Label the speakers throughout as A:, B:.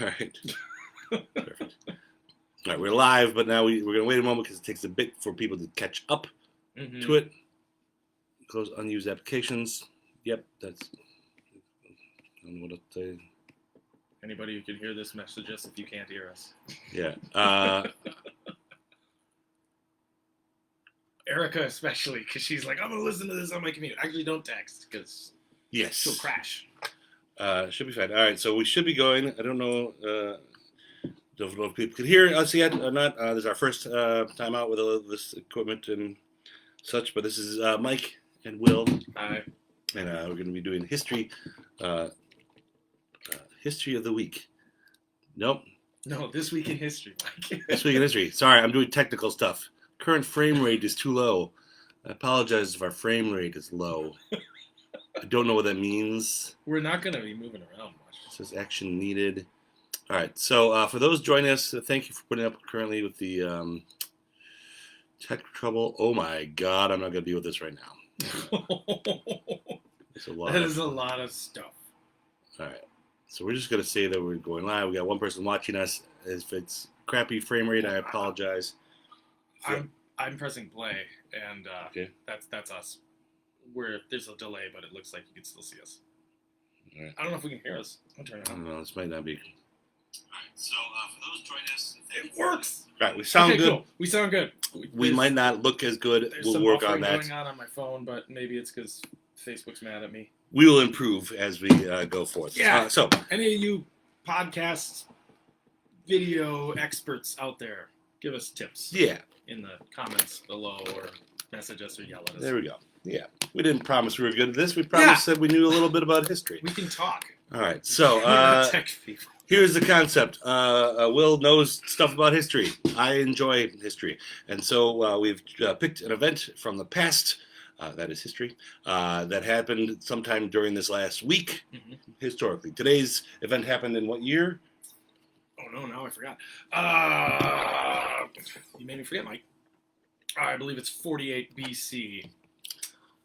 A: All right. Perfect. All right, we're live, but now we're going to wait a moment because it takes a bit for people to catch up to it. Close unused applications. Yep, that's... I don't know what to say.
B: Anybody who can hear this, message us if you can't hear us.
A: Yeah.
B: Erica especially, because she's like, I'm going to listen to this on my commute. Actually, don't text, because she'll crash.
A: Should be fine. All right, so we should be going. I don't know if people can hear us yet or not. This is our first time out with all of this equipment and such, but this is Mike and Will.
B: Hi.
A: And we're going to be doing history of the week. Nope.
B: No, this week in history, Mike.
A: This week in history. Sorry, I'm doing technical stuff. Current frame rate is too low. I apologize if our frame rate is low. I don't know what that means.
B: We're not going to be moving around much.
A: It says action needed. All right, so for those joining us, thank you for putting up currently with the tech trouble. Oh my God, I'm not going to deal with this right now.
B: That is a lot of stuff.
A: All right, so we're just going to say that we're going live. We got one person watching us. If it's crappy frame rate, I apologize.
B: I'm pressing play, and
A: okay.
B: that's us. There's a delay, but it looks like you can still see us.
A: All right.
B: I don't know if we can hear us. I'll turn it on.
A: I don't know. This might not be.
B: All right, so for those joining us, it works.
A: All right, we sound good.
B: Cool. We sound good.
A: We might not look as good. We'll work on that.
B: There's some buffering going on my phone, but maybe it's because Facebook's mad at me.
A: We will improve as we go forth.
B: Yeah.
A: So
B: any of you podcast video experts out there, give us tips.
A: Yeah.
B: In the comments below, or message us or yell at us.
A: There we go. Yeah. We didn't promise we were good at this. We promised that we knew a little bit about history.
B: We can talk.
A: All right. So
B: tech people.
A: Here's the concept. Will knows stuff about history. I enjoy history. And so we've picked an event from the past, that is history, that happened sometime during this last week, historically. Today's event happened in what year?
B: Oh, no, now I forgot. You made me forget, Mike. I believe it's 48 BC.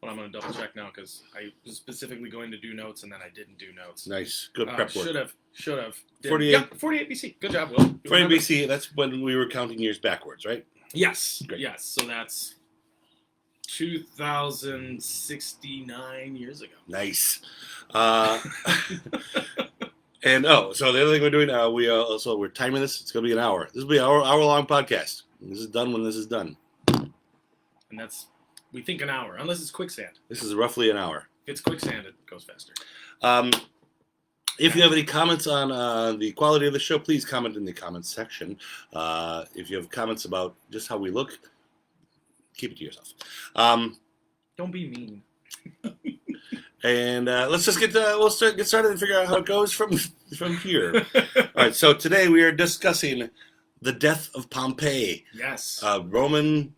B: Well, I'm going to double check now because I was specifically going to do notes and then I didn't do notes.
A: Nice. Good prep work.
B: Should have.
A: 48.
B: Yep, 48 BC. Good job, Will.
A: 48 BC, that's when we were counting years backwards, right?
B: Yes.
A: Great.
B: Yes. So that's 2,069 years ago.
A: Nice. And so the other thing we're doing, we're timing this. It's going to be an hour. This will be an hour-long podcast. This is done when this is done.
B: And we think an hour, unless it's quicksand.
A: This is roughly an hour.
B: If it's quicksand, it goes faster.
A: If you have any comments on the quality of the show, please comment in the comments section. If you have comments about just how we look, keep it to yourself.
B: Don't be mean.
A: And let's just get started and figure out how it goes from here. All right. So today we are discussing the death of Pompey.
B: Yes.
A: Roman.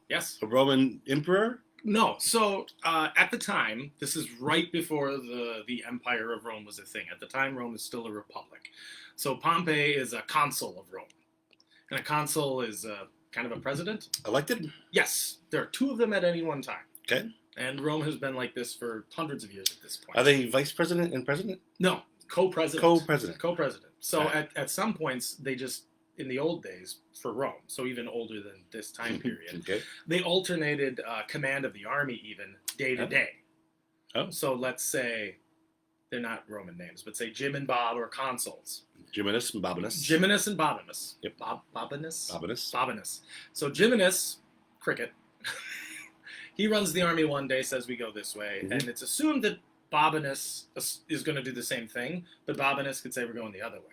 B: Yes.
A: A Roman emperor.
B: No. So at the time, this is right before the Empire of Rome was a thing. At the time, Rome is still a republic. So Pompey is a consul of Rome, and a consul is kind of a president.
A: Elected.
B: Yes. There are two of them at any one time.
A: Okay.
B: And Rome has been like this for hundreds of years at this point.
A: Are they vice president and president?
B: No, co-president. Co-president. So at some points, they just, in the old days, for Rome, so even older than this time period, they alternated command of the army even day to day. Oh. So let's say, they're not Roman names, but say Jim and Bob are consuls.
A: Geminus and Bobbinus.
B: Geminus and Bobbinus.
A: Yep.
B: Bobbinus?
A: Bobbinus.
B: So Geminus, cricket, he runs the army one day, says we go this way, and it's assumed that Bobbinus is going to do the same thing, but Bobbinus could say we're going the other way.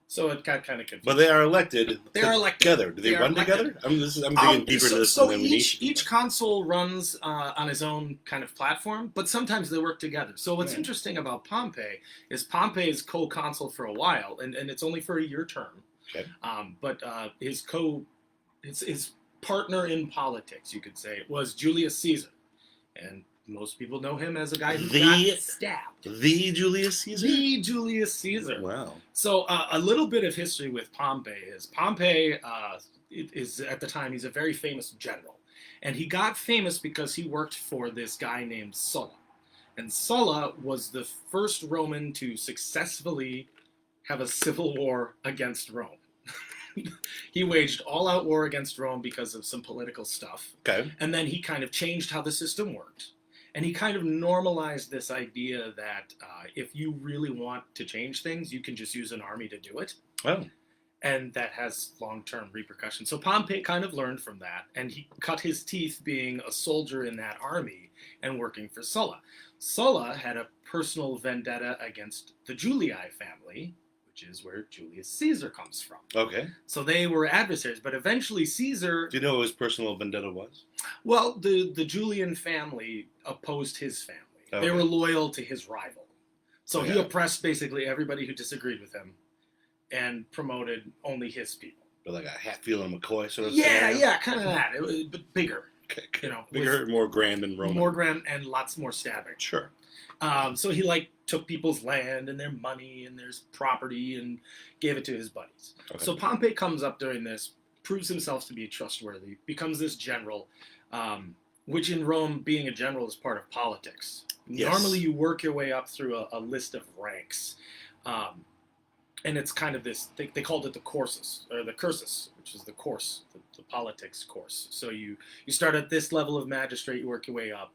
B: So it got kind of confusing.
A: But they are elected.
B: They are elected
A: together. Do they run together? I'm digging deeper into this.
B: So each consul runs on his own kind of platform, but sometimes they work together. So what's interesting about Pompey is Pompey is co-consul for a while, and it's only for a year term. Okay. But his partner in politics, you could say, was Julius Caesar, and most people know him as a guy who got stabbed.
A: The Julius Caesar?
B: The Julius Caesar.
A: Wow.
B: So a little bit of history with Pompey is Pompey is at the time, he's a very famous general. And he got famous because he worked for this guy named Sulla. And Sulla was the first Roman to successfully have a civil war against Rome. He waged all-out war against Rome because of some political stuff.
A: Okay.
B: And then he kind of changed how the system worked. And he kind of normalized this idea that if you really want to change things, you can just use an army to do it.
A: Oh.
B: And that has long-term repercussions. So Pompey kind of learned from that, and he cut his teeth being a soldier in that army and working for Sulla. Sulla had a personal vendetta against the Julii family, which is where Julius Caesar comes from.
A: Okay.
B: So they were adversaries, but eventually Caesar...
A: Do you know what his personal vendetta was?
B: Well, the Julian family opposed his family. Okay. They were loyal to his rival. So he oppressed basically everybody who disagreed with him and promoted only his people.
A: But like a Hatfield and McCoy sort of
B: scenario? Yeah, kind of that. It was, but bigger.
A: Okay. You know, bigger, more grand and Roman.
B: More grand and lots more stabbing.
A: Sure.
B: So he took people's land and their money and their property and gave it to his buddies. Okay. So Pompey comes up during this, proves himself to be trustworthy, becomes this general, which in Rome, being a general is part of politics. Yes. Normally you work your way up through a list of ranks. And it's kind of this, they called it the cursus, which is the course, the politics course. So you start at this level of magistrate, you work your way up,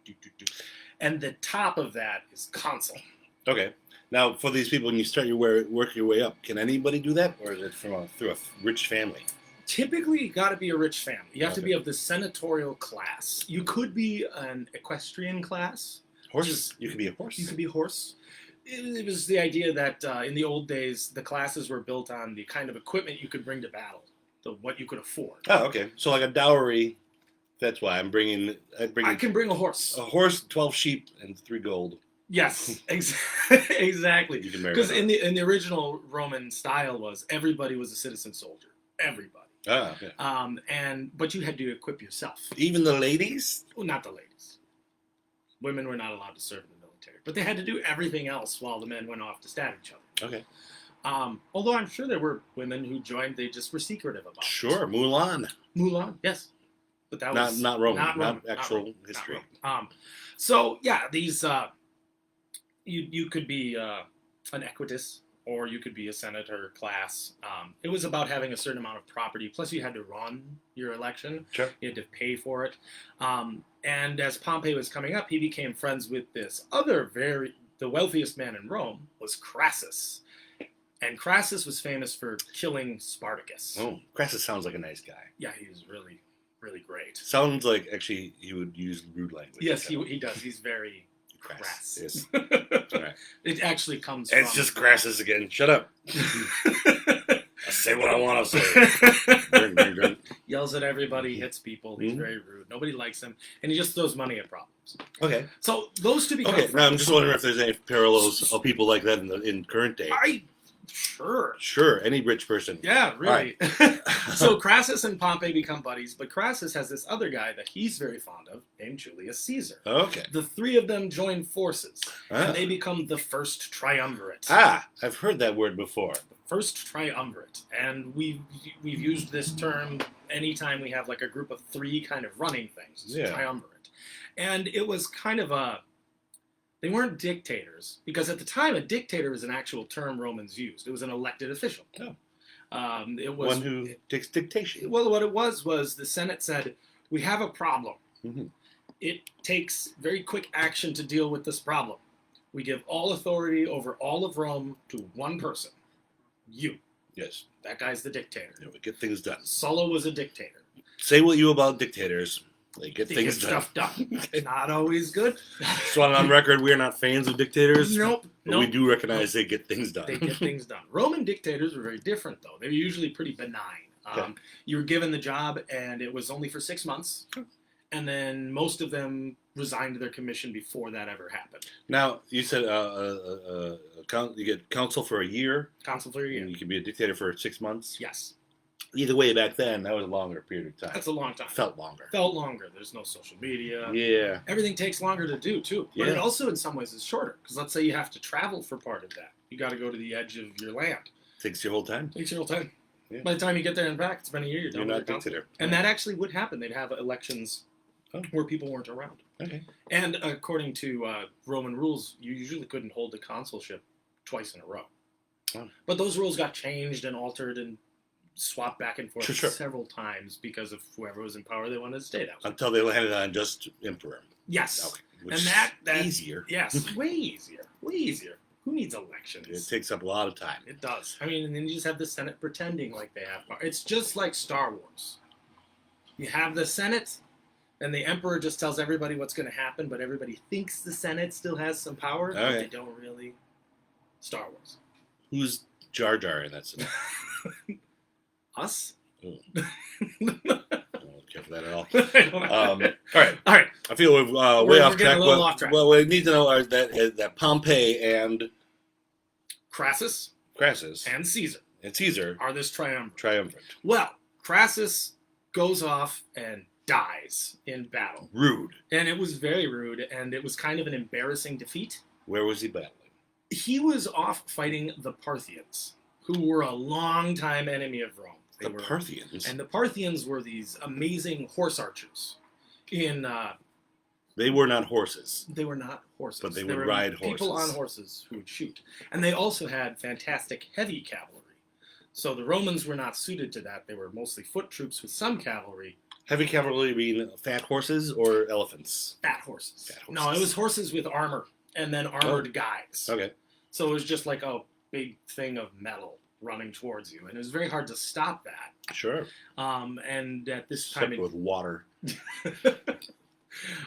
B: and the top of that is consul.
A: Okay. Now, for these people, when you start work your way up, can anybody do that, or is it through a rich family?
B: Typically, you got to be a rich family. You have to be of the senatorial class. You could be an equestrian class.
A: Horse? You could be a horse.
B: You could be a horse. It was the idea that in the old days, the classes were built on the kind of equipment you could bring to battle, what you could afford.
A: Oh, okay. So like a dowry, that's why I'm bringing...
B: I can bring a horse.
A: A horse, 12 sheep, and 3 gold.
B: Yes, exactly.
A: You can marry
B: because in the original Roman style was everybody was a citizen soldier. Everybody.
A: Ah, okay.
B: But you had to equip yourself.
A: Even the ladies?
B: Well, not the ladies. Women were not allowed to serve in the military. But they had to do everything else while the men went off to stab each other.
A: Okay.
B: Although I'm sure there were women who joined, they just were secretive about it.
A: Sure, Mulan.
B: Mulan, yes. But that was...
A: Not Roman, not actual history.
B: So, yeah, these... You could be an equitus, or you could be a senator class. It was about having a certain amount of property, plus you had to run your election.
A: Sure.
B: You had to pay for it. And as Pompey was coming up, he became friends with this other the wealthiest man in Rome was Crassus. And Crassus was famous for killing Spartacus.
A: Oh, Crassus sounds like a nice guy.
B: Yeah, he was really, really great.
A: Sounds like, actually, he would use rude language.
B: Yes, he does. He's very... Crass.
A: Yes.
B: Right. It actually comes from...
A: It's just Crassus again. Shut up. I say what I want to say.
B: Yells at everybody, hits people. He's very rude. Nobody likes him. And he just throws money at problems.
A: Okay.
B: So those two become friends.
A: Now I'm just wondering if there's any parallels of people like that in current day. Sure, any rich person.
B: Yeah, really. Right. So Crassus and Pompey become buddies, but Crassus has this other guy that he's very fond of, named Julius Caesar.
A: Okay.
B: The three of them join forces, and they become the first triumvirate.
A: I've heard that word before.
B: The first triumvirate. And we've used this term anytime we have like a group of 3 kind of running things. It's triumvirate. And it was kind of they weren't dictators, because at the time a dictator was an actual term Romans used. It was an elected official.
A: Oh.
B: It was
A: one who takes dictation.
B: Well, what it was the Senate said, we have a problem. Mm-hmm. It takes very quick action to deal with this problem. We give all authority over all of Rome to one person. You.
A: Yes.
B: That guy's the dictator.
A: Yeah, we get things done.
B: Sulla was a dictator.
A: Say what you about dictators. They get things done.
B: Stuff done. Not always good.
A: So on record, we are not fans of dictators.
B: Nope.
A: But we do recognize they get things done.
B: They get things done. Roman dictators were very different, though. They were usually pretty benign. You were given the job, and it was only for 6 months. And then most of them resigned their commission before that ever happened.
A: Now, you said you get consul for a year.
B: Consul for a year.
A: And you can be a dictator for 6 months.
B: Yes.
A: Either way, back then, that was a longer period of time.
B: That's a long time.
A: Felt longer.
B: There's no social media.
A: Yeah.
B: Everything takes longer to do, too. But it also, in some ways, is shorter. Because let's say you have to travel for part of that. You got to go to the edge of your land.
A: Takes your whole time. Yeah.
B: By the time you get there and back, it's been a year. You're
A: not a dictator.
B: And that actually would happen. They'd have elections where people weren't around.
A: Okay.
B: And according to Roman rules, you usually couldn't hold the consulship twice in a row.
A: Oh.
B: But those rules got changed and altered and swapped back and forth several times because of whoever was in power they wanted to stay that way.
A: Until they landed on just emperor.
B: Yes.
A: Okay.
B: And that's
A: easier.
B: Yes, way easier. Way easier. Who needs elections?
A: It takes up a lot of time.
B: It does. I mean, and then you just have the Senate pretending like they have power. It's just like Star Wars. You have the Senate, and the Emperor just tells everybody what's going to happen, but everybody thinks the Senate still has some power, but they don't really. Star Wars.
A: Who's Jar Jar in that Senate?
B: Us?
A: Oh. I don't care for that at all. All right. I feel we're way off track.
B: Off track.
A: Well, we need to know that Pompey and
B: Crassus and Caesar are this triumvirate. Well, Crassus goes off and dies in battle.
A: Rude.
B: And it was very rude, and it was kind of an embarrassing defeat.
A: Where was he battling?
B: He was off fighting the Parthians, who were a longtime enemy of Rome.
A: Parthians?
B: And the Parthians were these amazing horse archers.
A: They were not horses.
B: They were not horses.
A: But they would ride horses.
B: People on horses who would shoot. And they also had fantastic heavy cavalry. So the Romans were not suited to that. They were mostly foot troops with some cavalry.
A: Heavy cavalry mean fat horses or elephants?
B: Fat horses. No, it was horses with armor and then armored guys.
A: Okay.
B: So it was just like a big thing of metal running towards you. And it was very hard to stop that.
A: Sure.
B: And at this time...
A: with water.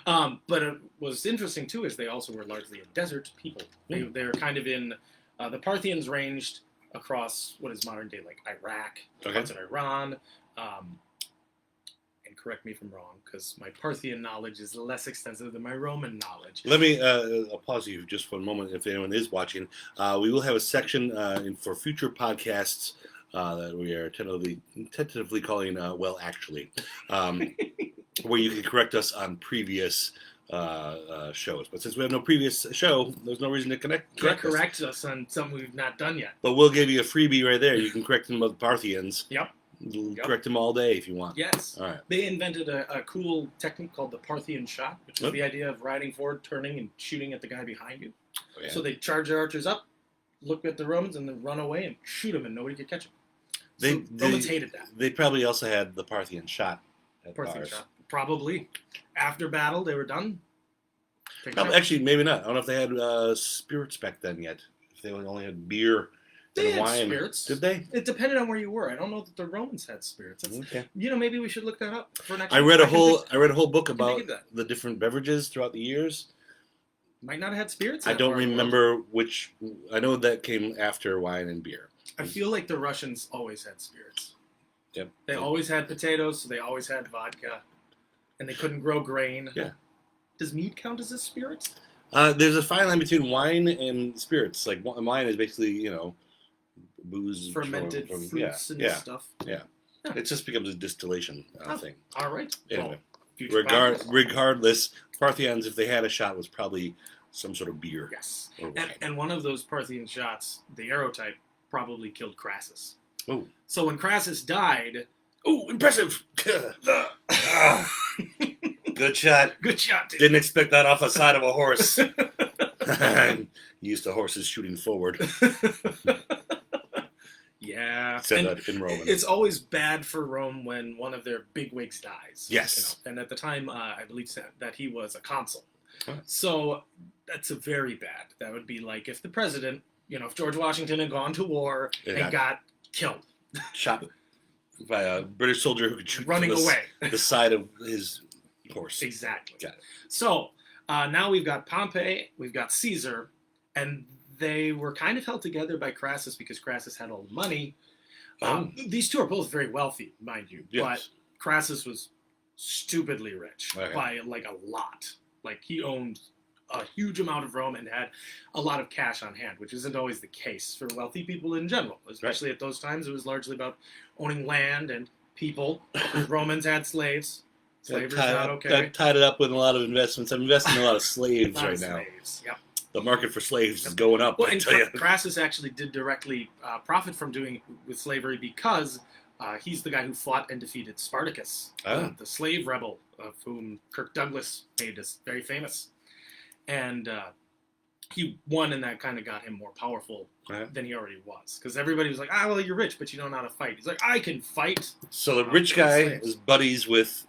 B: But what's interesting, too, is they also were largely a desert people. They're kind of in... the Parthians ranged across what is modern day, like Iraq, parts of Iran. And correct me if I'm wrong, because my Parthian knowledge is less extensive than my Roman knowledge.
A: Let me I'll pause you just for a moment if anyone is watching. We will have a section for future podcasts that we are tentatively calling Well, Actually, where you can correct us on previous shows. But since we have no previous show, there's no reason to correct
B: us on something we've not done yet.
A: But we'll give you a freebie right there. You can correct them about the Parthians.
B: Yep.
A: Correct them all day if you want.
B: Yes.
A: All right.
B: They invented a cool technique called the Parthian shot, which is the idea of riding forward, turning, and shooting at the guy behind you. Oh, yeah. So they charge their archers up, look at the Romans, and then run away and shoot them, and nobody could catch them. Romans hated that.
A: They probably also had the Parthian shot at
B: Parthian
A: bars.
B: shot. Probably. After battle, they were done.
A: Actually, maybe not. I don't know if they had spirits back then yet. If they only had beer.
B: They had
A: wine.
B: Spirits.
A: Did they?
B: It depended on where you were. I don't know that the Romans had spirits.
A: Okay.
B: Maybe we should look that up for next.
A: I read a whole book about the different beverages throughout the years.
B: Might not have had spirits.
A: I don't remember which. I know that came after wine and beer.
B: I feel like the Russians always had spirits.
A: Yep.
B: They always had potatoes, so they always had vodka, and they couldn't grow grain.
A: Yeah.
B: Does mead count as a spirit?
A: There's a fine line between wine and spirits. Like wine is basically, booze,
B: fermented fruits and stuff.
A: Yeah. It just becomes a distillation thing.
B: All right.
A: Anyway, regardless, Parthians, if they had a shot, was probably some sort of beer.
B: Yes. And one of those Parthian shots, the aerotype, probably killed Crassus.
A: Oh.
B: So when Crassus died...
A: Oh, impressive! Good shot.
B: Good shot, dude.
A: Didn't expect that off the side of a horse. Used to horses shooting forward.
B: Yeah.
A: Said that in Roman.
B: It's always bad for Rome when one of their bigwigs dies.
A: Yes.
B: And at the time, I believe that he was a consul.
A: Huh.
B: So that's a very bad. That would be like if the president, if George Washington had gone to war and got killed.
A: Shot by a British soldier who could shoot
B: running away.
A: The side of his horse.
B: Exactly.
A: Got it.
B: So now we've got Pompey, we've got Caesar, and they were kind of held together by Crassus because Crassus had all the money. These two are both very wealthy, mind you, but Crassus was stupidly rich by like a lot. Like he owned a huge amount of Rome and had a lot of cash on hand, which isn't always the case for wealthy people in general. Especially at those times, it was largely about owning land and people. Romans had slaves. Slavery's not okay.
A: I've tied it up with a lot of investments. I'm investing in a lot of slaves right now.
B: Yep.
A: The market for slaves is going up.
B: Well, and Crassus actually did directly profit from doing with slavery because he's the guy who fought and defeated Spartacus, the slave rebel of whom Kirk Douglas made us very famous. And he won, and that kind of got him more powerful
A: Uh-huh.
B: than he already was. Because everybody was like, well, you're rich, but you don't know how to fight. He's like, I can fight.
A: So the rich guy was buddies with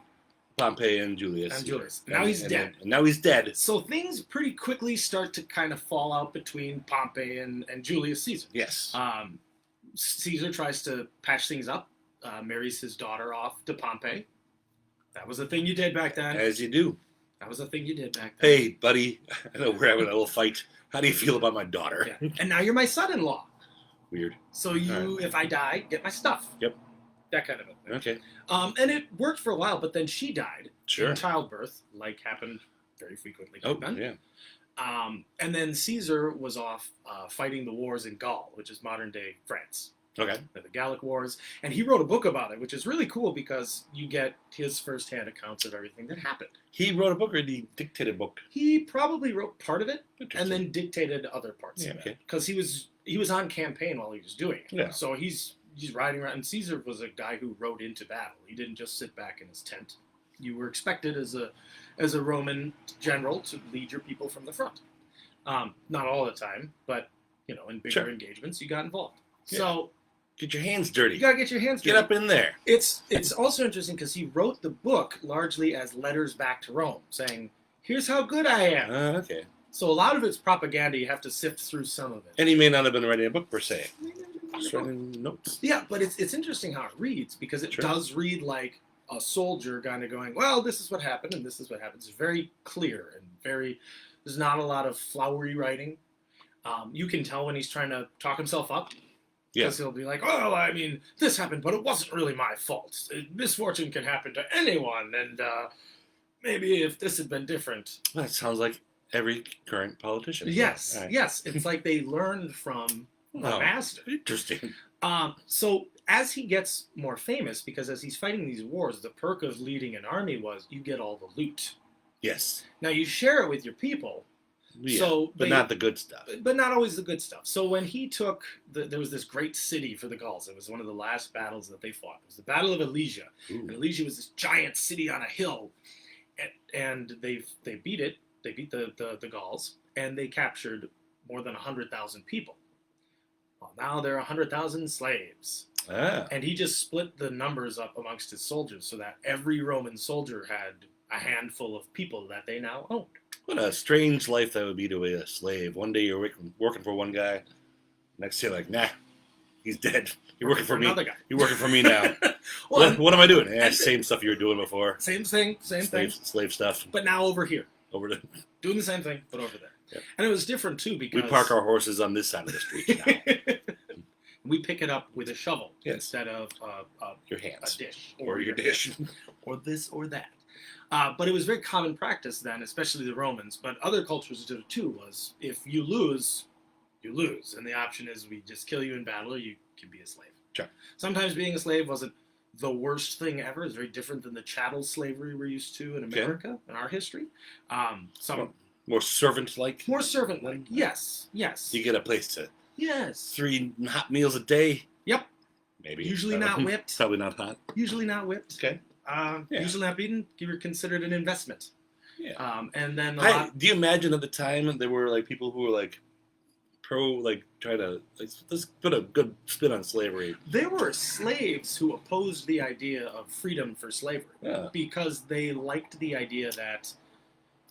A: Pompey and Julius.
B: Now he's dead.
A: And now he's dead.
B: So things pretty quickly start to kind of fall out between Pompey and Julius Caesar.
A: Yes.
B: Caesar tries to patch things up, marries his daughter off to Pompey. That was a thing you did back then.
A: As you do.
B: That was a thing you did back then.
A: Hey, buddy, I know we're having a little fight. How do you feel about my daughter?
B: Yeah. And now you're my son-in-law.
A: Weird.
B: So if I die, get my stuff.
A: Yep.
B: That kind of a thing.
A: Okay.
B: And it worked for a while, but then she died in childbirth, like happened very frequently back then.
A: Yeah.
B: And then Caesar was off fighting the wars in Gaul, which is modern-day France.
A: Okay.
B: The Gallic Wars. And he wrote a book about it, which is really cool because you get his first-hand accounts of everything that happened.
A: He wrote a book, or he dictated a book?
B: He probably wrote part of it and then dictated other parts of it. Because he was on campaign while he was doing it.
A: Yeah.
B: So he's riding around. And Caesar was a guy who rode into battle. He didn't just sit back in his tent. You were expected as a Roman general to lead your people from the front. Not all the time, but in bigger engagements, you got involved. Yeah. So
A: get your hands dirty.
B: You gotta get your hands dirty.
A: Get up in there.
B: It's also interesting because he wrote the book largely as letters back to Rome, saying, "Here's how good I am."
A: Okay.
B: So a lot of it's propaganda. You have to sift through some of it.
A: And he may not have been writing a book per se. Just writing notes.
B: Yeah, but it's interesting how it reads because it does read like a soldier kind of going, well, this is what happened and this is what happened. It's very clear and there's not a lot of flowery writing. You can tell when he's trying to talk himself up. Because he'll be like, oh, I mean, this happened, but it wasn't really my fault. Misfortune can happen to anyone, and maybe if this had been different.
A: That sounds like every current politician.
B: Yes, yes. It's like they learned from the master.
A: Interesting.
B: So as he gets more famous, because as he's fighting these wars, the perk of leading an army was you get all the loot.
A: Yes.
B: Now you share it with your people.
A: Yeah, but not the good stuff.
B: But not always the good stuff. So when he took, there was this great city for the Gauls. It was one of the last battles that they fought. It was the Battle of Alesia. And Alesia was this giant city on a hill. And they beat it. They beat the Gauls. And they captured more than 100,000 people. Well, now there are 100,000 slaves. And he just split the numbers up amongst his soldiers so that every Roman soldier had a handful of people that they now owned.
A: What a strange life that would be to be a slave. One day you're working for one guy, next day like, nah, he's dead. You're working for me.
B: Another guy.
A: You're working for me now. What am I doing? Same stuff you were doing before.
B: Same thing,
A: slave stuff.
B: But now over here.
A: Doing
B: the same thing, but over there.
A: Yeah.
B: And it was different too because
A: we park our horses on this side of the street now.
B: We pick it up with a shovel instead of
A: your hands,
B: a dish,
A: or your dish,
B: or this or that. But it was very common practice then, especially the Romans, but other cultures did it too, was if you lose, you lose. And the option is we just kill you in battle or you can be a slave.
A: Sure.
B: Sometimes being a slave wasn't the worst thing ever. It's very different than the chattel slavery we're used to in America, in our history.
A: More servant-like?
B: More servant-like, yes.
A: You get a place to...
B: Yes.
A: 3 hot meals a day?
B: Yep.
A: Maybe.
B: Usually not whipped.
A: Probably not hot.
B: Usually not whipped.
A: Okay.
B: Usually not beaten. You're considered an investment.
A: Yeah.
B: And then
A: do you imagine at the time there were like people who were like try to let's put a good spin on slavery?
B: There were slaves who opposed the idea of freedom for slavery because they liked the idea that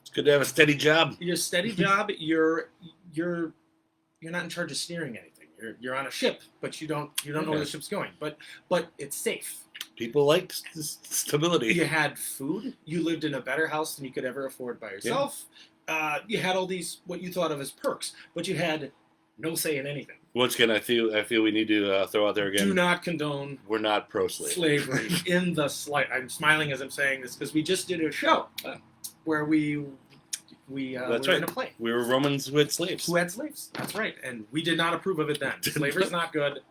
A: it's good to have a steady job.
B: Your steady job, you're not in charge of steering anything. You're on a ship, but you don't know where the ship's going. But it's safe.
A: People like stability.
B: You had food. You lived in a better house than you could ever afford by yourself. Yeah. You had all these what you thought of as perks, but you had no say in anything.
A: Once again, I feel we need to throw out there again.
B: Do not condone.
A: We're not pro-slave.
B: Slavery in the slight. I'm smiling as I'm saying this because we just did a show where we
A: That's
B: were
A: right.
B: in a plane.
A: We were Romans who had slaves. That's
B: right. And we did not approve of it then. Slavery's not good.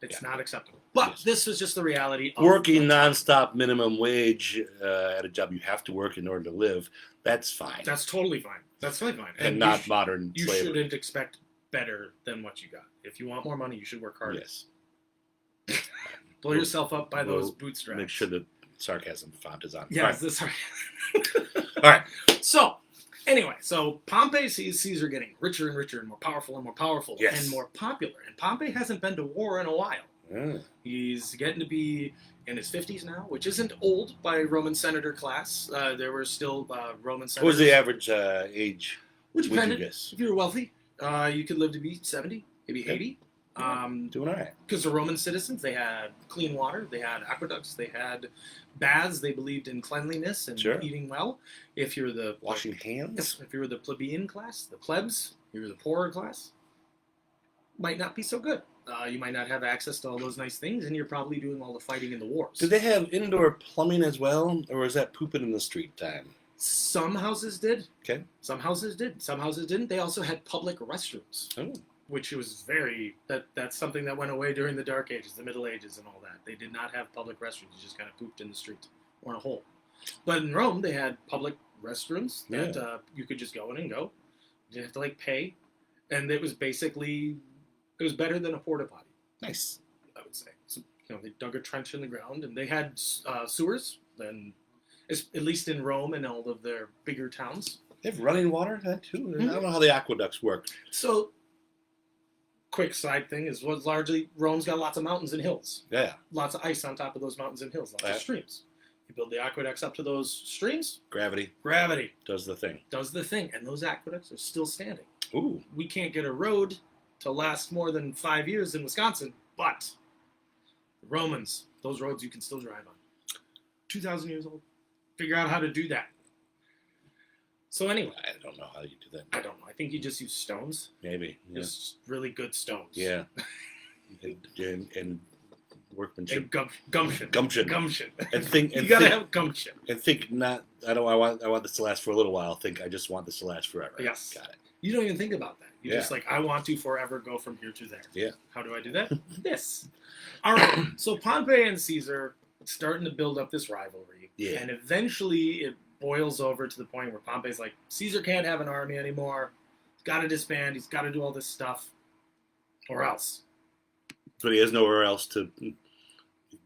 B: It's not acceptable. But this was just the reality of
A: working nonstop minimum wage at a job you have to work in order to live. That's fine.
B: That's totally fine. That's totally fine.
A: And not modern slavery.
B: You shouldn't expect better than what you got. If you want more money, you should work harder.
A: Yes.
B: Blow yourself up by those bootstraps.
A: Make sure the sarcasm font is on.
B: Yes, the sarcasm.
A: All right.
B: So, Anyway, so Pompey sees Caesar getting richer and richer and more powerful
A: Yes.
B: and more popular. And Pompey hasn't been to war in a while.
A: Mm.
B: He's getting to be in his 50s now, which isn't old by Roman senator class. There were still Roman senators.
A: What was the average age?
B: Which
A: would you
B: depended.
A: guess?
B: If you were wealthy, you could live to be 70, maybe 80.
A: Doing all right.
B: Because the Roman citizens, they had clean water, they had aqueducts, they had baths, they believed in cleanliness and eating well. If you're the
A: washing hands,
B: if you were the plebeian class, the plebs, you were the poorer class, might not be so good. You might not have access to all those nice things, and you're probably doing all the fighting in the wars.
A: Did they have indoor plumbing as well, or was that pooping in the street time?
B: Some houses did.
A: Okay.
B: Some houses did. Some houses didn't. They also had public restrooms.
A: Oh.
B: Which was that's something that went away during the Dark Ages, the Middle Ages, and all that. They did not have public restrooms. You just kind of pooped in the street or in a hole. But in Rome, they had public restrooms that you could just go in and go. You didn't have to pay, and it was better than a porta potty.
A: Nice,
B: I would say. So, they dug a trench in the ground, and they had sewers. Then, at least in Rome and all of their bigger towns,
A: they have running water that too.
B: Mm-hmm.
A: I don't know how the aqueducts work.
B: So. Quick side thing is largely Rome's got lots of mountains and hills.
A: Yeah.
B: Lots of ice on top of those mountains and hills. Lots of streams. You build the aqueducts up to those streams.
A: Gravity does the thing.
B: And those aqueducts are still standing.
A: Ooh.
B: We can't get a road to last more than 5 years in Wisconsin, but the Romans, those roads you can still drive on. 2,000 years old. Figure out how to do that. So anyway,
A: I don't know how you do that.
B: I don't know. I think you just use stones.
A: Maybe. Yeah.
B: Just really good stones.
A: Yeah. and workmanship.
B: And gumption.
A: And think.
B: You gotta have gumption.
A: And think not. I want this to last for a little while. Think I just want this to last forever.
B: Yes.
A: Got it.
B: You don't even think about that. You just I want to forever go from here to there.
A: Yeah.
B: How do I do that? This. All right. So Pompey and Caesar starting to build up this rivalry.
A: Yeah.
B: And eventually it boils over to the point where Pompey's like, Caesar can't have an army anymore. He's got to disband. He's got to do all this stuff, or else.
A: But he has nowhere else to.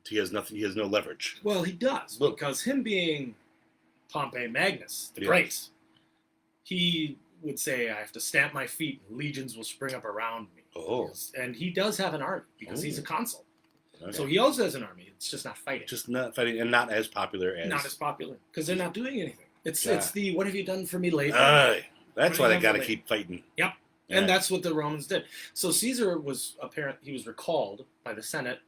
A: He has nothing. He has no leverage.
B: Well, he does, because him being Pompey Magnus, the Great, he would say, "I have to stamp my feet, and legions will spring up around me."
A: Oh.
B: And he does have an army because he's a consul.
A: Okay.
B: So he also has an army. It's just not fighting.
A: Just not fighting, and not as popular as.
B: Not as popular because they're not doing anything. It's the what have you done for me lately?
A: That's why they got to keep fighting.
B: Yep, and that's what the Romans did. So Caesar was he was recalled by the Senate,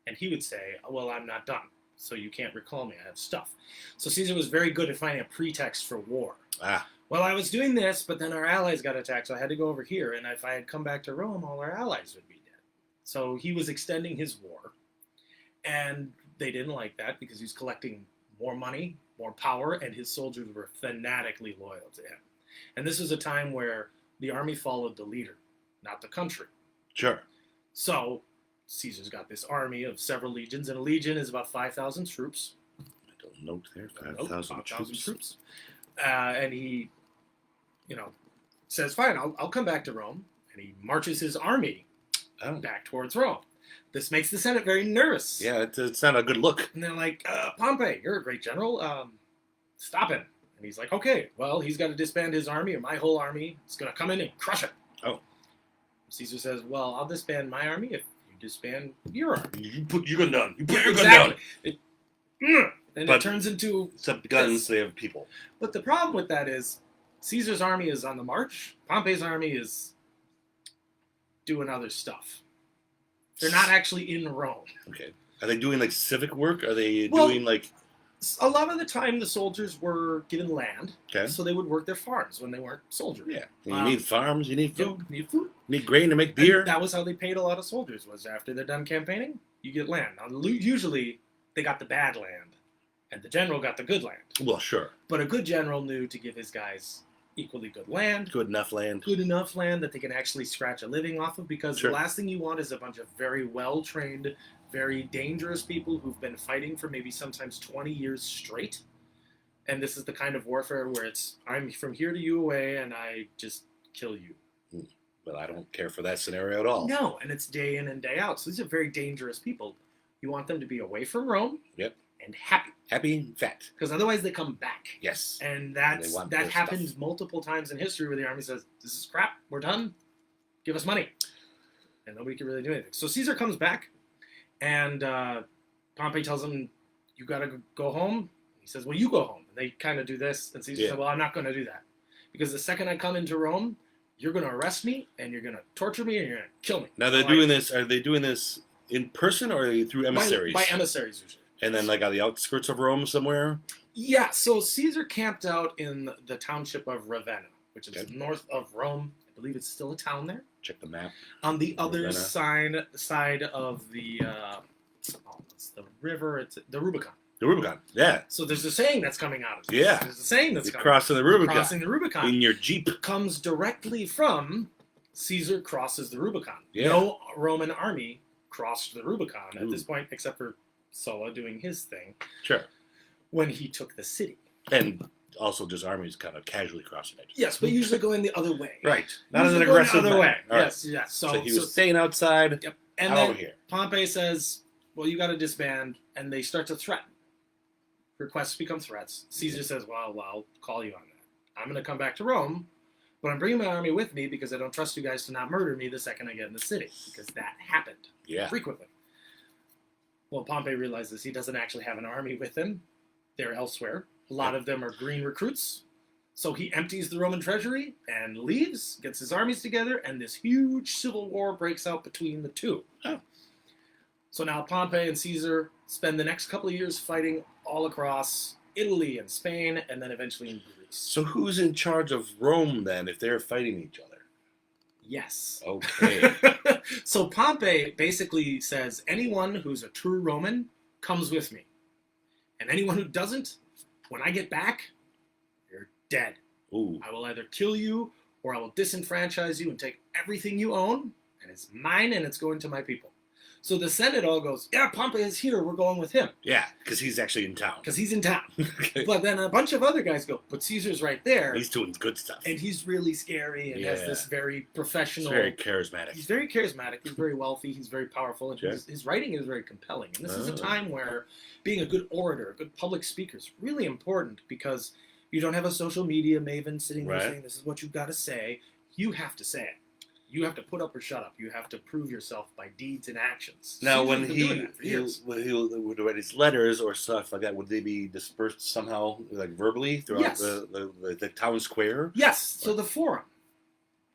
B: and he would say, "Well, I'm not done, so you can't recall me. I have stuff." So Caesar was very good at finding a pretext for war. Well, I was doing this, but then our allies got attacked, so I had to go over here. And if I had come back to Rome, all our allies would be dead. So he was extending his war. And they didn't like that because he was collecting more money, more power, and his soldiers were fanatically loyal to him. And this was a time where the army followed the leader, not the country.
A: Sure.
B: So Caesar's got this army of several legions, and a legion is about 5,000 troops.
A: I don't note there, 5,000 troops.
B: And he, says, fine, I'll come back to Rome. And he marches his army back towards Rome. This makes the Senate very nervous.
A: Yeah, it's not a good look.
B: And they're like, Pompey, you're a great general. Stop him. And he's like, okay, well, he's got to disband his army, or my whole army is going to come in and crush it.
A: Oh.
B: Caesar says, well, I'll disband my army if you disband your army.
A: You put your gun down. You put your
B: gun
A: down.
B: And it turns into...
A: Except guns, they have people.
B: But the problem with that is Caesar's army is on the march. Pompey's army is doing other stuff. They're not actually in Rome.
A: Okay. Are they doing civic work? Are they doing
B: a lot of the time the soldiers were given land, so they would work their farms when they weren't soldiers.
A: Yeah. You need farms, you need food.
B: You need food.
A: You need grain to make beer.
B: And that was how they paid a lot of soldiers, was after they're done campaigning, you get land. Now, usually they got the bad land, and the general got the good land.
A: Well, sure.
B: But a good general knew to give his guys equally good land.
A: Good enough land.
B: Good enough land that they can actually scratch a living off of, because the last thing you want is a bunch of very well-trained, very dangerous people who've been fighting for maybe sometimes 20 years straight. And this is the kind of warfare where it's, I'm from here to you away, and I just kill you.
A: But I don't care for that scenario at all.
B: No, and it's day in and day out. So these are very dangerous people. You want them to be away from Rome.
A: Yep.
B: and happy.
A: Happy and fat.
B: Because otherwise they come back.
A: Yes.
B: And that happens multiple times in history where the army says, this is crap, we're done, give us money. And nobody can really do anything. So Caesar comes back, and Pompey tells him, you got to go home. He says, well, you go home. And they kind of do this, and Caesar said, well, I'm not going to do that. Because the second I come into Rome, you're going to arrest me, and you're going to torture me, and you're going to kill me.
A: Now, they're doing this. Are they doing this in person, or are they through emissaries?
B: By emissaries, usually.
A: And then, like, on the outskirts of Rome somewhere?
B: Yeah, so Caesar camped out in the township of Ravenna, which is north of Rome. I believe it's still a town there.
A: Check the map.
B: On the other side of the, it's the river, it's the Rubicon.
A: The Rubicon, yeah.
B: So there's a saying that's coming out of this.
A: Yeah.
B: There's a saying that's coming.
A: Crossing the Rubicon.
B: Crossing the Rubicon.
A: In your Jeep.
B: Comes directly from Caesar crosses the Rubicon.
A: Yeah.
B: No Roman army crossed the Rubicon at this point, except for Sulla doing his thing.
A: Sure.
B: When he took the city.
A: And also just armies kind of casually crossing it.
B: Yes, but usually going the other way.
A: Right. Not as an aggressive
B: other way.
A: Right.
B: Yes, yes.
A: So he was staying outside.
B: Yep. And
A: then
B: over here. Pompey says, well, you got to disband, and they start to threaten. Requests become threats. Caesar says, well, I'll call you on that. I'm going to come back to Rome, but I'm bringing my army with me because I don't trust you guys to not murder me the second I get in the city, because that happened frequently. Well, Pompey realizes he doesn't actually have an army with him. They're elsewhere. A lot of them are green recruits. So he empties the Roman treasury and leaves, gets his armies together, and this huge civil war breaks out between the two.
A: Oh.
B: So now Pompey and Caesar spend the next couple of years fighting all across Italy and Spain, and then eventually in Greece.
A: So who's in charge of Rome then if they're fighting each other?
B: Yes.
A: Okay.
B: So Pompey basically says, anyone who's a true Roman comes with me. And anyone who doesn't, when I get back, you're dead.
A: Ooh.
B: I will either kill you or I will disenfranchise you and take everything you own, and it's mine and it's going to my people. So the Senate all goes, yeah, Pompey is here, we're going with him.
A: Yeah, because he's actually in town.
B: Because he's in town.
A: Okay.
B: But then a bunch of other guys go, but Caesar's right there.
A: He's doing good stuff.
B: And he's really scary and has this very professional...
A: He's very charismatic.
B: He's very charismatic, he's very wealthy, he's very powerful, and his writing is very compelling. And this is a time where being a good orator, a good public speaker is really important, because you don't have a social media maven sitting there saying, this is what you've got to say. You have to say it. You have to put up or shut up. You have to prove yourself by deeds and actions.
A: Now, when he would write his letters or stuff like that, would they be dispersed somehow, like verbally, throughout the town square?
B: Yes. So the forum,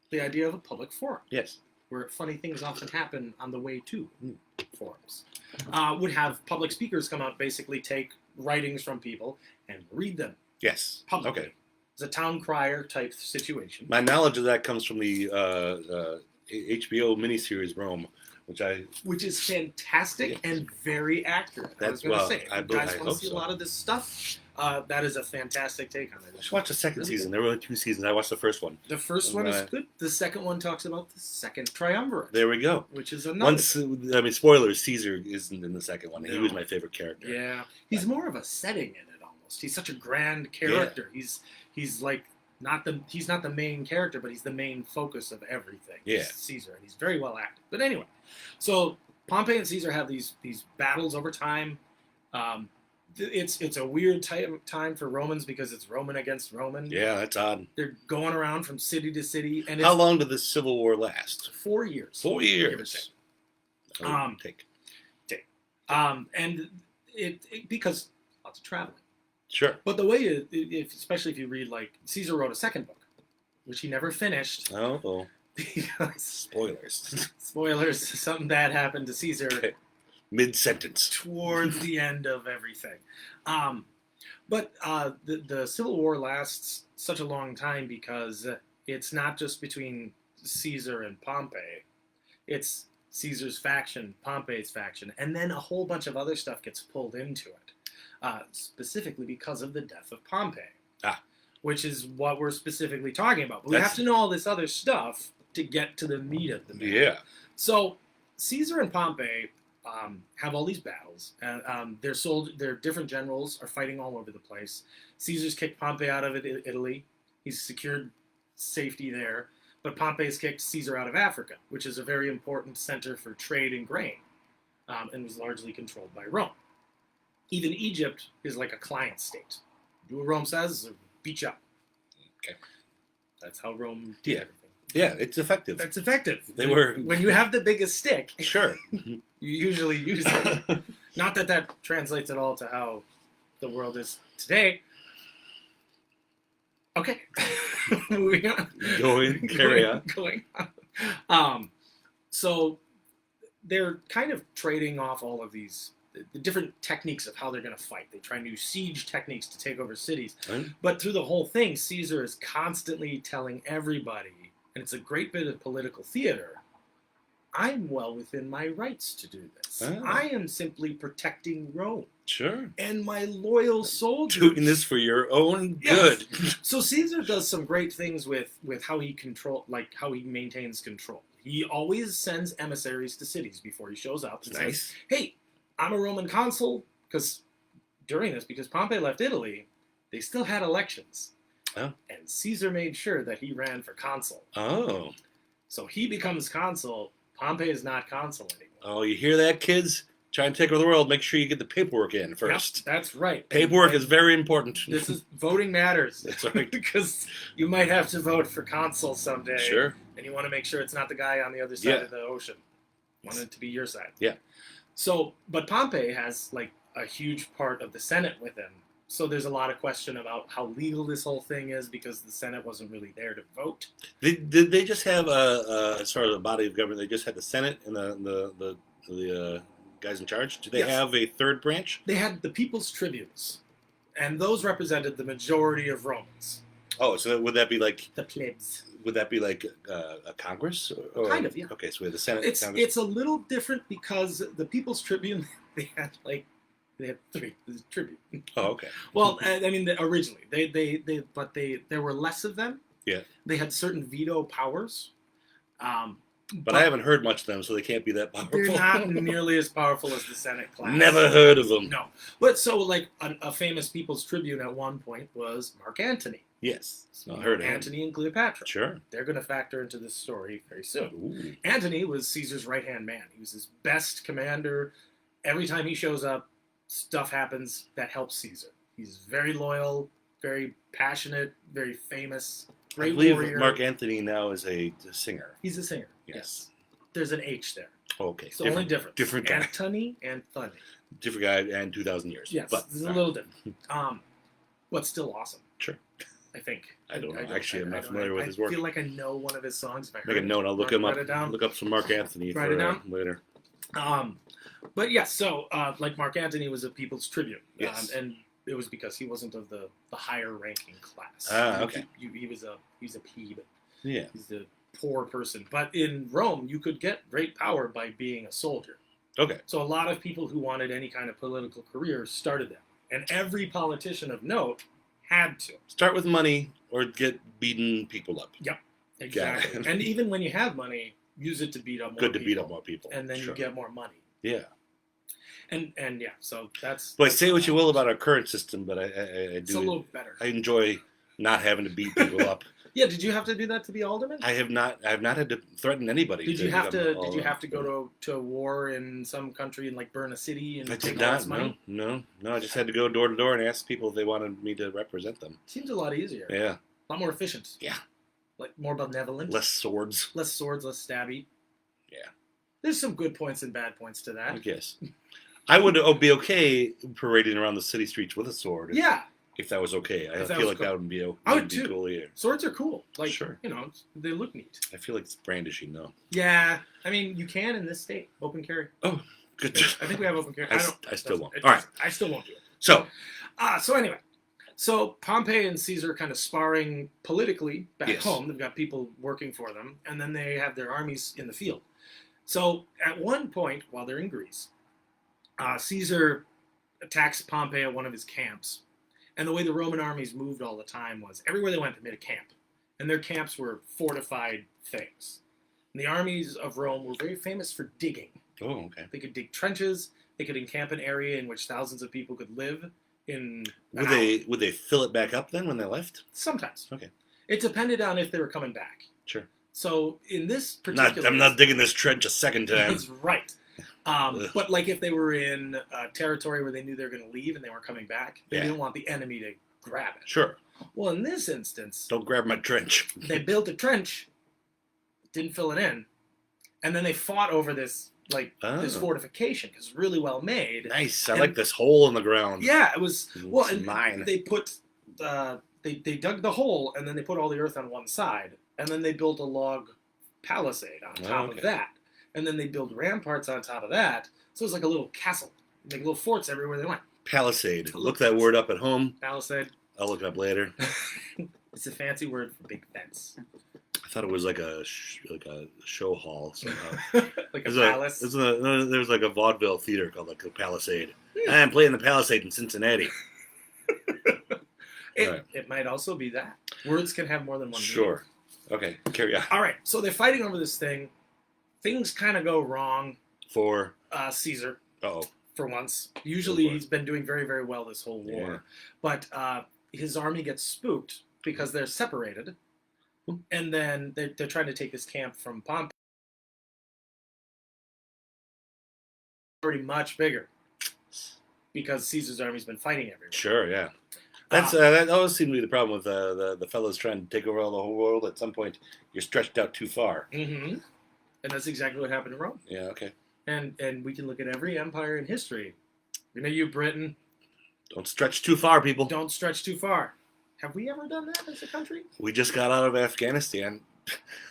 B: the idea of a public forum.
A: Yes.
B: Where funny things often happen on the way to forums. Would have public speakers come out, basically take writings from people and read them.
A: Yes.
B: Publicly.
A: Okay.
B: It's a town crier type situation.
A: My knowledge of that comes from the HBO miniseries Rome, which is fantastic
B: and very accurate.
A: That's
B: I was going to say,
A: I
B: if you guys want to see a lot of this stuff, that is a fantastic take on it.
A: I should watch the second season. There were only 2 seasons. I watched the first one.
B: The first one is good. The second one talks about the second triumvirate.
A: There we go.
B: Which is another.
A: Spoilers, Caesar isn't in the second one. No. He was my favorite character.
B: Yeah. He's more of a setting in it almost. He's such a grand character. Yeah. He's like he's not the main character, but he's the main focus of everything.
A: Yeah.
B: He's Caesar, and he's very well acted. But anyway, so Pompey and Caesar have these battles over time. It's a weird time for Romans because it's Roman against Roman.
A: Yeah, that's odd.
B: They're going around from city to city, and
A: how long did this civil war last?
B: 4 years.
A: 4 years.
B: And it because lots of traveling.
A: Sure.
B: But the way, especially if you read, like, Caesar wrote a second book, which he never finished.
A: Oh.
B: Because
A: spoilers.
B: Spoilers. Something bad happened to Caesar.
A: Okay. Mid-sentence.
B: Towards the end of everything. But the Civil War lasts such a long time because it's not just between Caesar and Pompey. It's Caesar's faction, Pompey's faction, and then a whole bunch of other stuff gets pulled into it. Specifically because of the death of Pompey, which is what we're specifically talking about. But we have to know all this other stuff to get to the meat of the matter.
A: Yeah.
B: So Caesar and Pompey have all these battles. Their different generals are fighting all over the place. Caesar's kicked Pompey out of Italy. He's secured safety there. But Pompey's kicked Caesar out of Africa, which is a very important center for trade and grain, and was largely controlled by Rome. Even Egypt is like a client state. Do what Rome says, or beat you up.
A: Okay.
B: That's how Rome did everything.
A: Yeah, it's effective.
B: That's effective.
A: When
B: you have the biggest stick,
A: sure,
B: you usually use it. Not that that translates at all to how the world is today. Okay. Moving on.
A: Carry on.
B: Going on. So they're kind of trading off all of these the different techniques of how they're going to fight. They try new siege techniques to take over cities.
A: Right.
B: But through the whole thing, Caesar is constantly telling everybody, and it's a great bit of political theater, I'm well within my rights to do this.
A: Oh.
B: I am simply protecting Rome.
A: Sure.
B: And my loyal soldiers.
A: Doing this for your own good.
B: Yes. So Caesar does some great things with how he how he maintains control. He always sends emissaries to cities before he shows up. And
A: Nice.
B: says, hey, I'm a Roman consul, because Pompey left Italy, they still had elections.
A: Oh.
B: And Caesar made sure that he ran for consul.
A: Oh.
B: So he becomes consul. Pompey is not consul anymore.
A: Oh, you hear that, kids? Try and take over the world. Make sure you get the paperwork in first.
B: Yep, that's right.
A: Paperwork is very important.
B: This is voting matters.
A: That's right.
B: Because you might have to vote for consul someday.
A: Sure.
B: And you want to make sure it's not the guy on the other side of the ocean. You want it to be your side.
A: Yeah.
B: So, but Pompey has like a huge part of the Senate with him. So there's a lot of question about how legal this whole thing is because the Senate wasn't really there to vote.
A: Did they just have as far as a body of government? They just had the Senate and the guys in charge. Did they have a third branch?
B: They had the people's tribunes, and those represented the majority of Romans.
A: Oh, so would that be like
B: the plebs?
A: Would that be like a Congress? Or,
B: kind of, yeah.
A: Okay, so we have the Senate.
B: It's a little different because the people's tribune they had three. The tribune.
A: Oh, okay.
B: Well, I mean, originally there were less of them.
A: Yeah.
B: They had certain veto powers.
A: But I haven't heard much of them, so they can't be that powerful.
B: They're not nearly as powerful as the Senate class.
A: Never heard of them.
B: No. But so, like, a famous people's tribune at one point was Mark Antony.
A: Yes. I heard of him.
B: Antony and Cleopatra.
A: Sure.
B: They're going to factor into this story very soon.
A: Ooh.
B: Antony was Caesar's right-hand man. He was his best commander. Every time he shows up, stuff happens that helps Caesar. He's very loyal, very passionate, very famous, great warrior.
A: Mark Antony now is a singer.
B: He's a singer. Yes. There's an H there.
A: Okay.
B: So only difference.
A: Different guy.
B: Antony and Thunny.
A: Different guy and 2,000 years.
B: Yes,
A: but
B: this is a little different. What's still awesome.
A: Sure.
B: I think.
A: I don't know. Actually, I'm not familiar with his work.
B: I feel like I know one of his songs. If I heard
A: Make a note. I'll look him up.
B: Write it down.
A: Look up some Mark Antony
B: Write it down.
A: Later.
B: But yeah, so like Mark Antony was a people's tribune.
A: Yes.
B: And it was because he wasn't of the higher ranking class.
A: Ah, okay.
B: He was a plebe.
A: Yeah.
B: He's a poor person. But in Rome, you could get great power by being a soldier.
A: Okay.
B: So a lot of people who wanted any kind of political career started that. And every politician of note had to.
A: Start with money or get beaten people up.
B: Yep. Exactly. And even when you have money, use it to beat up more people.
A: Good to beat up more people.
B: And then you get more money.
A: Yeah.
B: And yeah, so that's...
A: Well, say what you will about our current system, but I do...
B: It's a little better.
A: I enjoy not having to beat people up.
B: Yeah, did you have to do that to be alderman?
A: I have not had to threaten anybody.
B: Did you have to go to a war in some country and like burn a city and take all its money?
A: No. I just had to go door to door and ask people if they wanted me to represent them.
B: Seems a lot easier.
A: Yeah.
B: A lot more efficient.
A: Yeah.
B: Like more benevolent.
A: Less swords.
B: Less stabby.
A: Yeah.
B: There's some good points and bad points to that.
A: I guess. I would be okay parading around the city streets with a sword.
B: Yeah.
A: If that was okay. I feel like that would be cool here.
B: Swords are cool. Like,
A: sure.
B: They look neat.
A: I feel like it's brandishing, though.
B: Yeah. I mean, you can in this state. Open carry.
A: Oh, good.
B: I think we have open carry.
A: I still won't. All right.
B: I still won't do it.
A: So
B: anyway. So Pompey and Caesar kind of sparring politically back home. They've got people working for them. And then they have their armies in the field. So at one point, while they're in Greece, Caesar attacks Pompey at one of his camps. And the way the Roman armies moved all the time was everywhere they went, they made a camp. And their camps were fortified things. And the armies of Rome were very famous for digging.
A: Oh, okay.
B: They could dig trenches. They could encamp an area in which thousands of people could live.
A: Would they fill it back up then when they left?
B: Sometimes.
A: Okay.
B: It depended on if they were coming back.
A: Sure.
B: So in this particular...
A: I'm not digging this trench a second time.
B: That's right. But like if they were in territory where they knew they were going to leave and they weren't coming back, they
A: Yeah.
B: didn't want the enemy to grab it.
A: Sure.
B: Well, in this instance,
A: Don't grab my trench.
B: they built a trench, didn't fill it in, and then they fought over this this fortification because it's really well made.
A: Nice. I like this hole in the ground.
B: Yeah, it was. Well,
A: It's
B: and
A: mine.
B: they put they dug the hole and then they put all the earth on one side, and then they built a log palisade on top of that, and then they built ramparts on top of that. So it's like a little castle, like little forts everywhere they went.
A: Palisade. Look that word up at home.
B: Palisade.
A: I'll look it up later.
B: It's a fancy word for big fence.
A: I thought it was like a show hall somehow.
B: Like a palace.
A: There's like a vaudeville theater called like the Palisade. I'm playing the Palisade in Cincinnati.
B: It might also be that. Words can have more than one meaning.
A: Sure. Okay, carry on.
B: All right, so they're fighting over this thing. Things kind of go wrong.
A: For
B: Caesar.
A: Uh-oh.
B: For once. Usually he's been doing very, very well this whole war.
A: Yeah.
B: But his army gets spooked because they're separated. And then they're trying to take this camp from Pompey. Pretty much bigger. Because Caesar's army's been fighting everywhere.
A: Sure, yeah. That always seemed to be the problem with the fellows trying to take over the whole world. At some point, you're stretched out too far.
B: Mm-hmm. And that's exactly what happened in Rome.
A: Yeah, okay.
B: And we can look at every empire in history. You, Britain.
A: Don't stretch too far, people.
B: Don't stretch too far. Have we ever done that as a country?
A: We just got out of Afghanistan.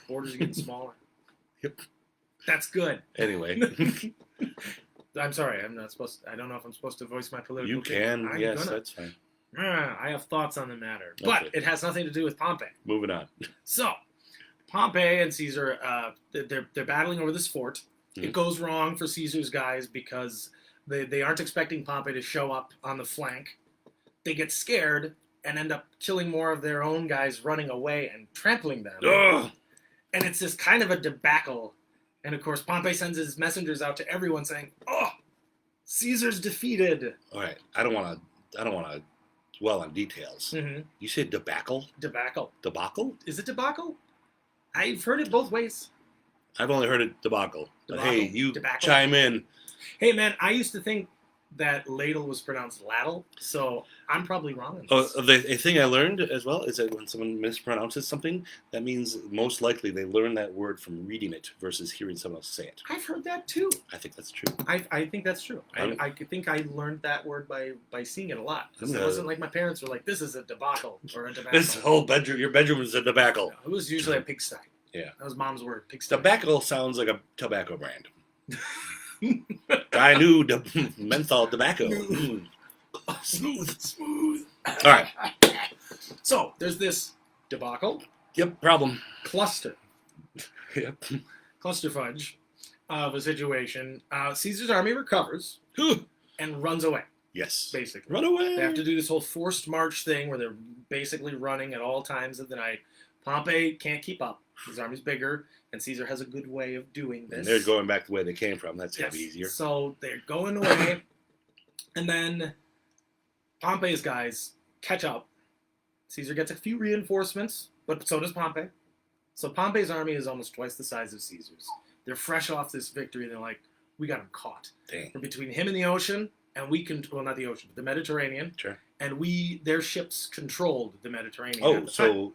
B: Borders are getting smaller.
A: Yep.
B: That's good.
A: Anyway.
B: I'm sorry. I'm not supposed to, I don't know if I'm supposed to voice my political
A: You can.
B: opinion.
A: Yes, that's fine.
B: I have thoughts on the matter.
A: Okay.
B: But it has nothing to do with Pompey.
A: Moving on.
B: So, Pompey and Caesar, they're battling over this fort.
A: Mm-hmm.
B: It goes wrong for Caesar's guys because they aren't expecting Pompey to show up on the flank. They get scared and end up killing more of their own guys running away and trampling them.
A: Ugh.
B: And it's this kind of a debacle. And of course, Pompey sends his messengers out to everyone saying, "Oh, Caesar's defeated."
A: All right. I don't want to dwell on details.
B: Mm-hmm.
A: You said debacle?
B: Debacle.
A: Debacle?
B: Is it debacle? I've heard it both ways.
A: I've only heard it debacle. But
B: Debacle.
A: hey, you
B: Debacle.
A: chime in.
B: Hey, man, I used to think that ladle was pronounced ladle, so I'm probably wrong on this.
A: The thing I learned as well is that when someone mispronounces something, that means most likely they learn that word from reading it versus hearing someone else say it.
B: I've heard that too.
A: I think that's true.
B: I think that's true. I think I learned that word by seeing it a lot. It wasn't like my parents were like, "This is a debacle" or a debacle.
A: This whole bedroom, your bedroom is a debacle.
B: No, it was usually a pigsty.
A: Yeah.
B: That was Mom's word, pigsty.
A: Tobacco sounds like a tobacco brand. I knew menthol tobacco.
B: Smooth.
A: All right.
B: So there's this debacle.
A: Yep. Problem.
B: Cluster.
A: Yep.
B: Cluster fudge of a situation. Caesar's army recovers and runs away.
A: Yes.
B: Basically.
A: Run away.
B: They have to do this whole forced march thing where they're basically running at all times of the night. Pompey can't keep up. His army's bigger, and Caesar has a good way of doing this.
A: And they're going back the way they came from. That's gotta be easier.
B: So they're going away, and then Pompey's guys catch up. Caesar gets a few reinforcements, but so does Pompey. So Pompey's army is almost twice the size of Caesar's. They're fresh off this victory. They're like, we got him caught.
A: Dang.
B: We're between him and the ocean, and we can, well, not the ocean, but the Mediterranean.
A: Sure.
B: And their ships controlled the Mediterranean.
A: Oh, so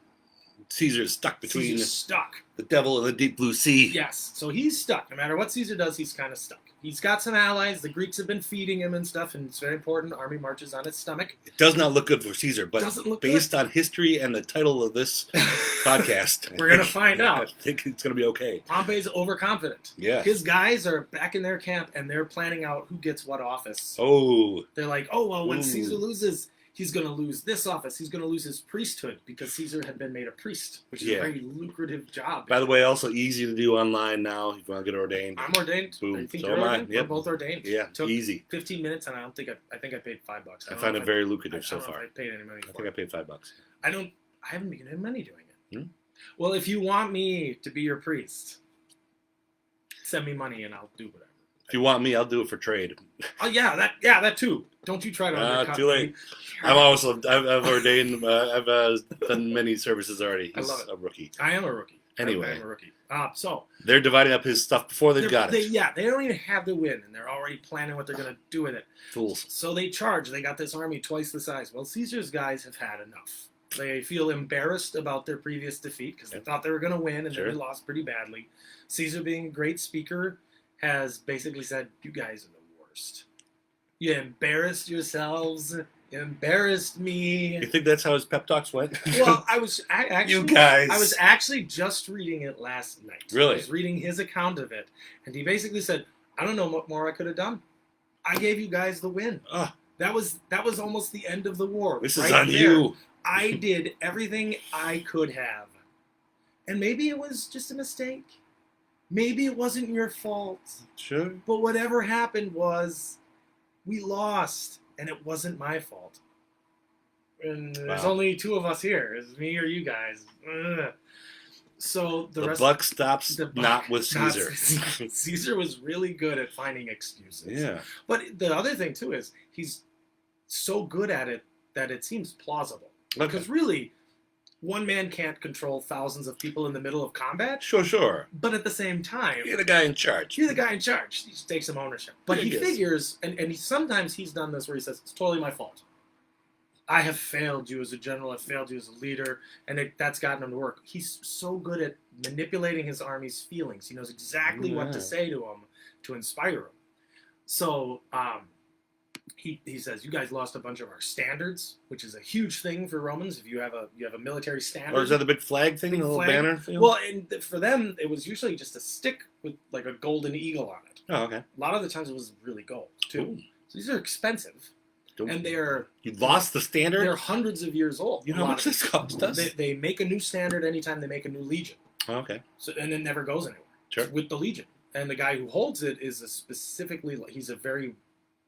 A: Caesar's stuck between the devil and the deep blue sea.
B: Yes. So he's stuck. No matter what Caesar does, he's kind of stuck. He's got some allies. The Greeks have been feeding him and stuff, and it's very important. Army marches on its stomach.
A: It does not look good for Caesar, but based on history and the title of this podcast,
B: we're going to find out.
A: I think it's going to be okay.
B: Pompey's overconfident.
A: Yeah.
B: His guys are back in their camp, and they're planning out who gets what office.
A: Oh.
B: They're like, oh, well, when Caesar loses, he's going to lose this office. He's going to lose his priesthood because Caesar had been made a priest, which is a very lucrative job.
A: By the way, also easy to do online now if you want to get ordained.
B: I'm ordained.
A: Boom.
B: I think
A: So
B: you're
A: am I.
B: ordained.
A: Yep.
B: We're both ordained.
A: Yeah,
B: Took
A: easy.
B: 15 minutes, and I think I paid $5.
A: I find it very lucrative so far.
B: I paid any money.
A: I think I paid $5.
B: I haven't made any money doing it.
A: Hmm?
B: Well, if you want me to be your priest, send me money and I'll do whatever.
A: If you want me, I'll do it for trade.
B: Oh yeah, that too. Don't you try to undercut
A: too late.
B: me.
A: I've ordained. I've done many services already.
B: I love it.
A: A rookie.
B: I am a rookie.
A: Anyway.
B: I'm a rookie. So
A: they're dividing up his stuff before they've got it.
B: Yeah, they don't even have the win, and they're already planning what they're going to do with it.
A: Fools.
B: So they charge. They got this army twice the size. Well, Caesar's guys have had enough. They feel embarrassed about their previous defeat because they thought they were going to win, and then they lost pretty badly. Caesar, being a great speaker, has basically said, "You guys are the worst. You embarrassed yourselves. You embarrassed me."
A: You think that's how his pep talks went?
B: Well, I was actually just reading it last night.
A: Really?
B: I was reading his account of it, and he basically said, "I don't know what more I could have done. I gave you guys the win. That was almost the end of the war.
A: This is on you.
B: I did everything I could have. And maybe it was just a mistake. Maybe it wasn't your fault.
A: Sure.
B: But whatever happened was we lost, and it wasn't my fault. And there's only two of us here. It's me or you guys." So the
A: buck stops not with Caesar.
B: Caesar was really good at finding excuses.
A: Yeah.
B: But the other thing, too, is he's so good at it that it seems plausible. Because really, one man can't control thousands of people in the middle of combat.
A: Sure.
B: But at the same time,
A: you're the guy in charge.
B: You're the guy in charge. He takes some ownership. But he figures, and sometimes he's done this where he says, "It's totally my fault. I have failed you as a general. I've failed you as a leader." And that's gotten him to work. He's so good at manipulating his army's feelings. He knows exactly what to say to them to inspire them. So, he says, "You guys lost a bunch of our standards," which is a huge thing for Romans. If you have a military standard,
A: or is that the big flag thing, the little banner thing?
B: Well, and for them, it was usually just a stick with like a golden eagle on it.
A: Oh, okay.
B: A lot of the times it was really gold too. Ooh. So these are expensive, and
A: you lost the standard.
B: They're hundreds of years old.
A: You know how much this cost us?
B: They make a new standard anytime they make a new legion.
A: Oh, okay.
B: So and it never goes anywhere.
A: Sure.
B: With the legion, and the guy who holds it is he's a very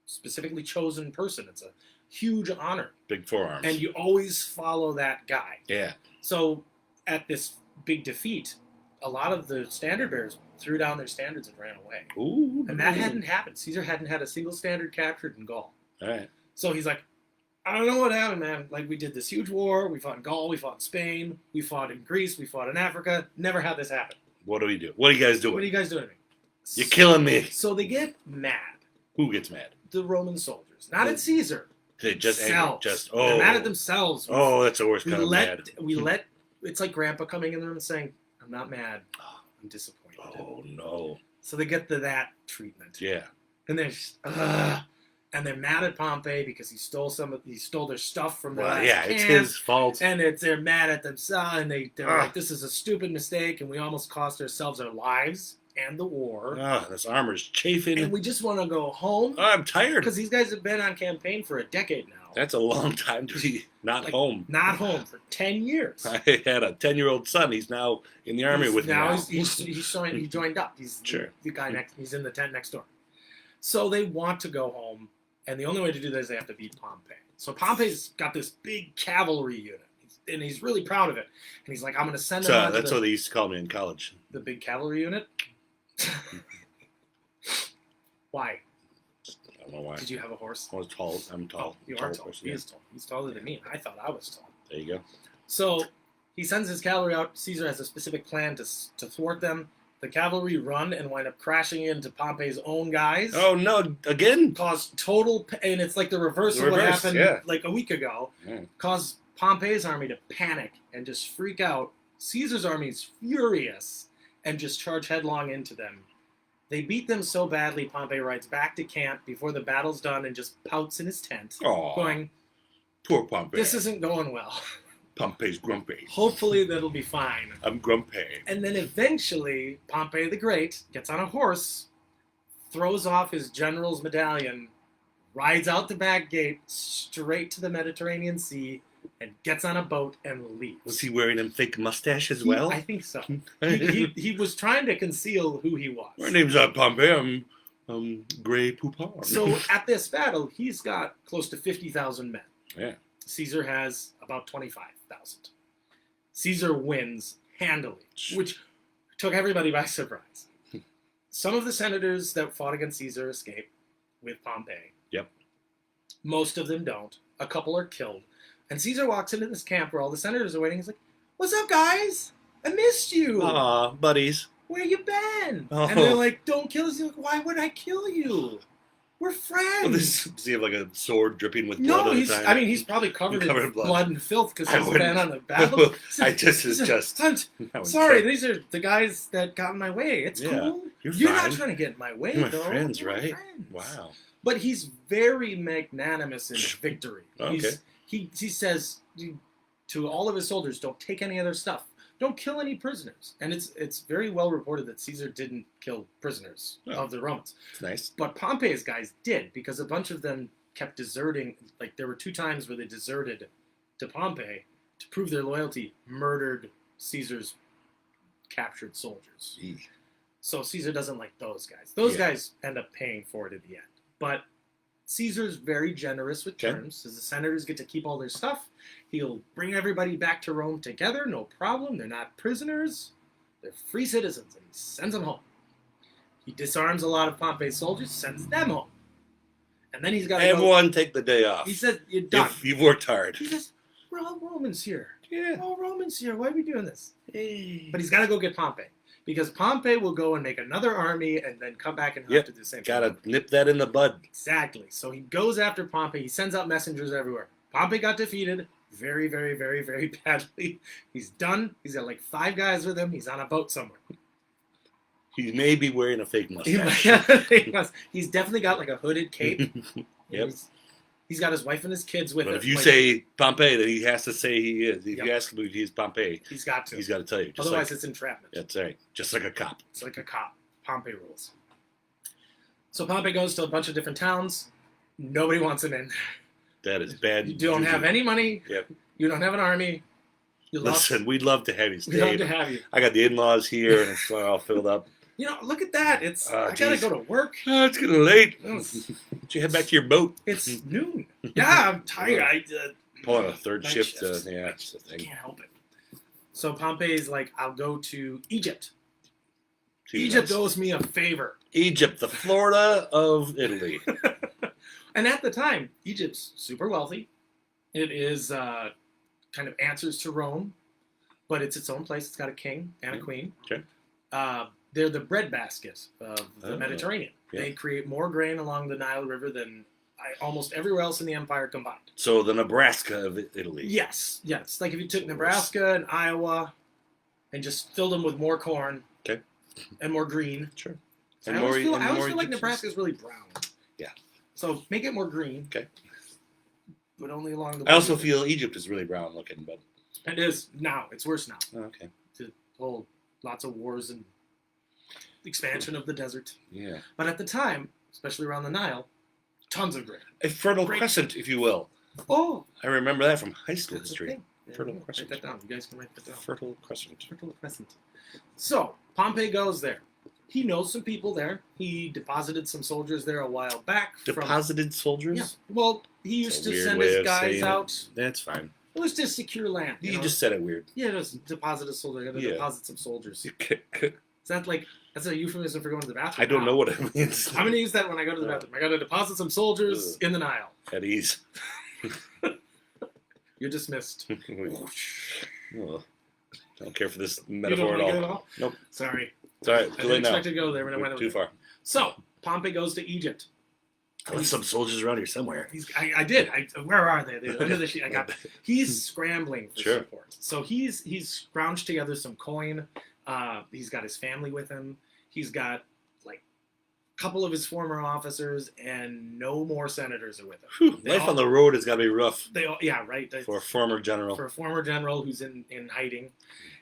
B: specifically chosen person. It's a huge honor.
A: Big forearms.
B: And you always follow that guy.
A: Yeah.
B: So at this big defeat, a lot of the standard bearers threw down their standards and ran away.
A: Ooh.
B: And that hadn't happened. Caesar hadn't had a single standard captured in Gaul.
A: All right.
B: So he's like, "I don't know what happened, man. Like, we did this huge war. We fought in Gaul. We fought in Spain. We fought in Greece. We fought in Africa. Never had this happen.
A: What do we do? What are you guys doing?
B: What are you guys doing to me?"
A: You're killing me.
B: So they get mad.
A: Who gets mad?
B: The Roman soldiers. Not at Caesar.
A: They just angry.
B: They're mad at themselves.
A: That's the worst kind of mad.
B: It's like Grandpa coming in the room and saying, "I'm not mad. I'm disappointed."
A: Oh, no.
B: So they get that treatment.
A: Yeah.
B: And they're just, and they're mad at Pompey because he stole their stuff from their last camp.
A: It's his fault.
B: And they're mad at themselves, and they're like, "This is a stupid mistake, and we almost cost ourselves our lives and the war.
A: This armor's chafing.
B: And we just want to go home."
A: I'm tired.
B: Because these guys have been on campaign for a decade now.
A: That's a long time to be home.
B: Not home for 10 years.
A: I had a 10-year-old son. He's now in the army with me now.
B: He joined up. He's the guy next. He's in the tent next door. So they want to go home, and the only way to do that is they have to beat Pompey. So Pompey's got this big cavalry unit, and he's really proud of it. And he's like, "I'm going to send them on
A: that's what they used to call me in college.
B: The big cavalry unit? Why?
A: I don't know why.
B: Did you have a horse?
A: I was tall. I'm tall.
B: You are tall. He is tall. He's taller than me. I thought I was tall.
A: There you go.
B: So he sends his cavalry out. Caesar has a specific plan to thwart them. The cavalry run and wind up crashing into Pompey's own guys.
A: Oh, no. Again?
B: Cause total... And it's like the reverse of what happened like a week ago.
A: Yeah.
B: Cause Pompey's army to panic and just freak out. Caesar's army is furious and just charge headlong into them. They beat them so badly, Pompey rides back to camp before the battle's done and just pouts in his tent, going,
A: "Poor Pompey.
B: This isn't going well.
A: Pompey's grumpy.
B: Hopefully that'll be fine."
A: I'm grumpy.
B: And then eventually, Pompey the Great gets on a horse, throws off his general's medallion, rides out the back gate straight to the Mediterranean Sea, and gets on a boat and leaves.
A: Was he wearing a fake mustache as well?
B: I think so. he was trying to conceal who he was.
A: My name's Pompey. I'm Grey Poupon.
B: So at this battle, he's got close to 50,000 men.
A: Yeah.
B: Caesar has about 25,000. Caesar wins handily, which took everybody by surprise. Some of the senators that fought against Caesar escape with Pompey.
A: Yep.
B: Most of them don't. A couple are killed. And Caesar walks into this camp where all the senators are waiting. He's like, "What's up, guys? I missed you.
A: Aw, buddies.
B: Where you been?
A: Oh.
B: And they're like, don't kill us. He's like, why would I kill you? We're friends.
A: Does he have like a sword dripping with blood?
B: No,
A: all the time?
B: I mean, he's probably covered in blood and filth because he's been on the battle. Sorry, these are the guys that got in my way. It's cool. You're not trying to get in my way,
A: You're my
B: though.
A: friends,
B: You're
A: right?
B: friends.
A: Wow.
B: But he's very magnanimous in his victory.
A: Okay.
B: He says to all of his soldiers, don't take any other stuff. Don't kill any prisoners. And it's very well reported that Caesar didn't kill prisoners of the Romans.
A: It's nice.
B: But Pompey's guys did, because a bunch of them kept deserting. Like, there were 2 times where they deserted to Pompey to prove their loyalty, murdered Caesar's captured soldiers.
A: Eek.
B: So Caesar doesn't like those guys. Those guys end up paying for it at the end. But Caesar's very generous with terms. As the senators get to keep all their stuff, he'll bring everybody back to Rome together, no problem. They're not prisoners. They're free citizens, and he sends them home. He disarms a lot of Pompey's soldiers, sends them home. And then he's got to
A: Everyone take the day off.
B: He says, you're done.
A: You've worked hard.
B: He says, we're all Romans here.
A: Yeah.
B: We're all Romans here. Why are we doing this?
A: Hey.
B: But he's got to go get Pompey. Because Pompey will go and make another army and then come back and have to do the same thing.
A: Gotta nip that in the bud.
B: Exactly. So he goes after Pompey. He sends out messengers everywhere. Pompey got defeated very, very, very, very badly. He's done. He's got like 5 guys with him. He's on a boat somewhere.
A: He may be wearing a fake mustache.
B: He's definitely got like a hooded cape.
A: Yep.
B: He's got his wife and his kids with him.
A: But if you say Pompey, then he has to say he is. If you ask him if he's Pompey,
B: he's got to.
A: He's got to tell you.
B: Otherwise, it's entrapment.
A: That's right. Just like a cop.
B: It's like a cop. Pompey rules. So Pompey goes to a bunch of different towns. Nobody wants him in.
A: That is bad.
B: You don't have any money.
A: Yep.
B: You don't have an army.
A: Listen, we'd love to have you stay.
B: We'd love to have you.
A: I got the in-laws here, and it's all filled up.
B: You know, look at that. I gotta go to work.
A: Oh, it's getting late. Should you head back to your boat?
B: It's noon. Yeah, I'm tired. I
A: pull on a third shift.
B: Shifts.
A: Yeah, it's the thing.
B: Can't help it. So Pompey's like, I'll go to Egypt.
A: See,
B: Egypt owes me a favor.
A: Egypt, the Florida of Italy.
B: And at the time, Egypt's super wealthy. It is kind of answers to Rome, but it's its own place. It's got a king and a queen.
A: Okay.
B: They're the breadbasket of the Mediterranean.
A: Yeah.
B: They create more grain along the Nile River than almost everywhere else in the empire combined.
A: So the Nebraska of Italy.
B: Yes. Like if you took Nebraska and Iowa and just filled them with more corn and more green.
A: Sure.
B: I always feel like Nebraska is really brown.
A: Yeah.
B: So make it more green.
A: Okay.
B: But only along the way.
A: I also feel Egypt is really brown looking, but
B: it is now. It's worse now.
A: Oh, okay.
B: Lots of wars and expansion of the desert.
A: Yeah.
B: But at the time, especially around the Nile, tons of grain.
A: A fertile crescent, if you will.
B: Oh.
A: I remember that from high school
B: That's
A: history. Fertile crescent.
B: Write that down. You guys can write that down.
A: Fertile crescent.
B: Fertile crescent. So, Pompey goes there. He knows some people there. He deposited some soldiers there a while back.
A: Deposited soldiers?
B: Yeah. Well, he used to send his guys out.
A: That's fine.
B: It was to secure land.
A: You just said it weird.
B: Yeah, just deposit a soldier. You got to deposit some soldiers. Is that like, that's a euphemism for going to the bathroom?
A: I don't know what it means.
B: I'm going to use that when I go to the bathroom. I got to deposit some soldiers in the Nile.
A: At ease.
B: You're dismissed.
A: Oh, don't care for this metaphor at all. Nope.
B: Sorry.
A: It's all right.
B: I didn't expect to go there when I went
A: too far.
B: So, Pompey goes to Egypt.
A: I left some soldiers around here somewhere.
B: I did. Where are they? They're under the sheet. He's scrambling for support. So he's scrounged together some coin. He's got his family with him. He's got like a couple of his former officers, and no more senators are with him.
A: Life on the road has got to be rough.
B: Right.
A: For a former general.
B: For a former general who's in hiding.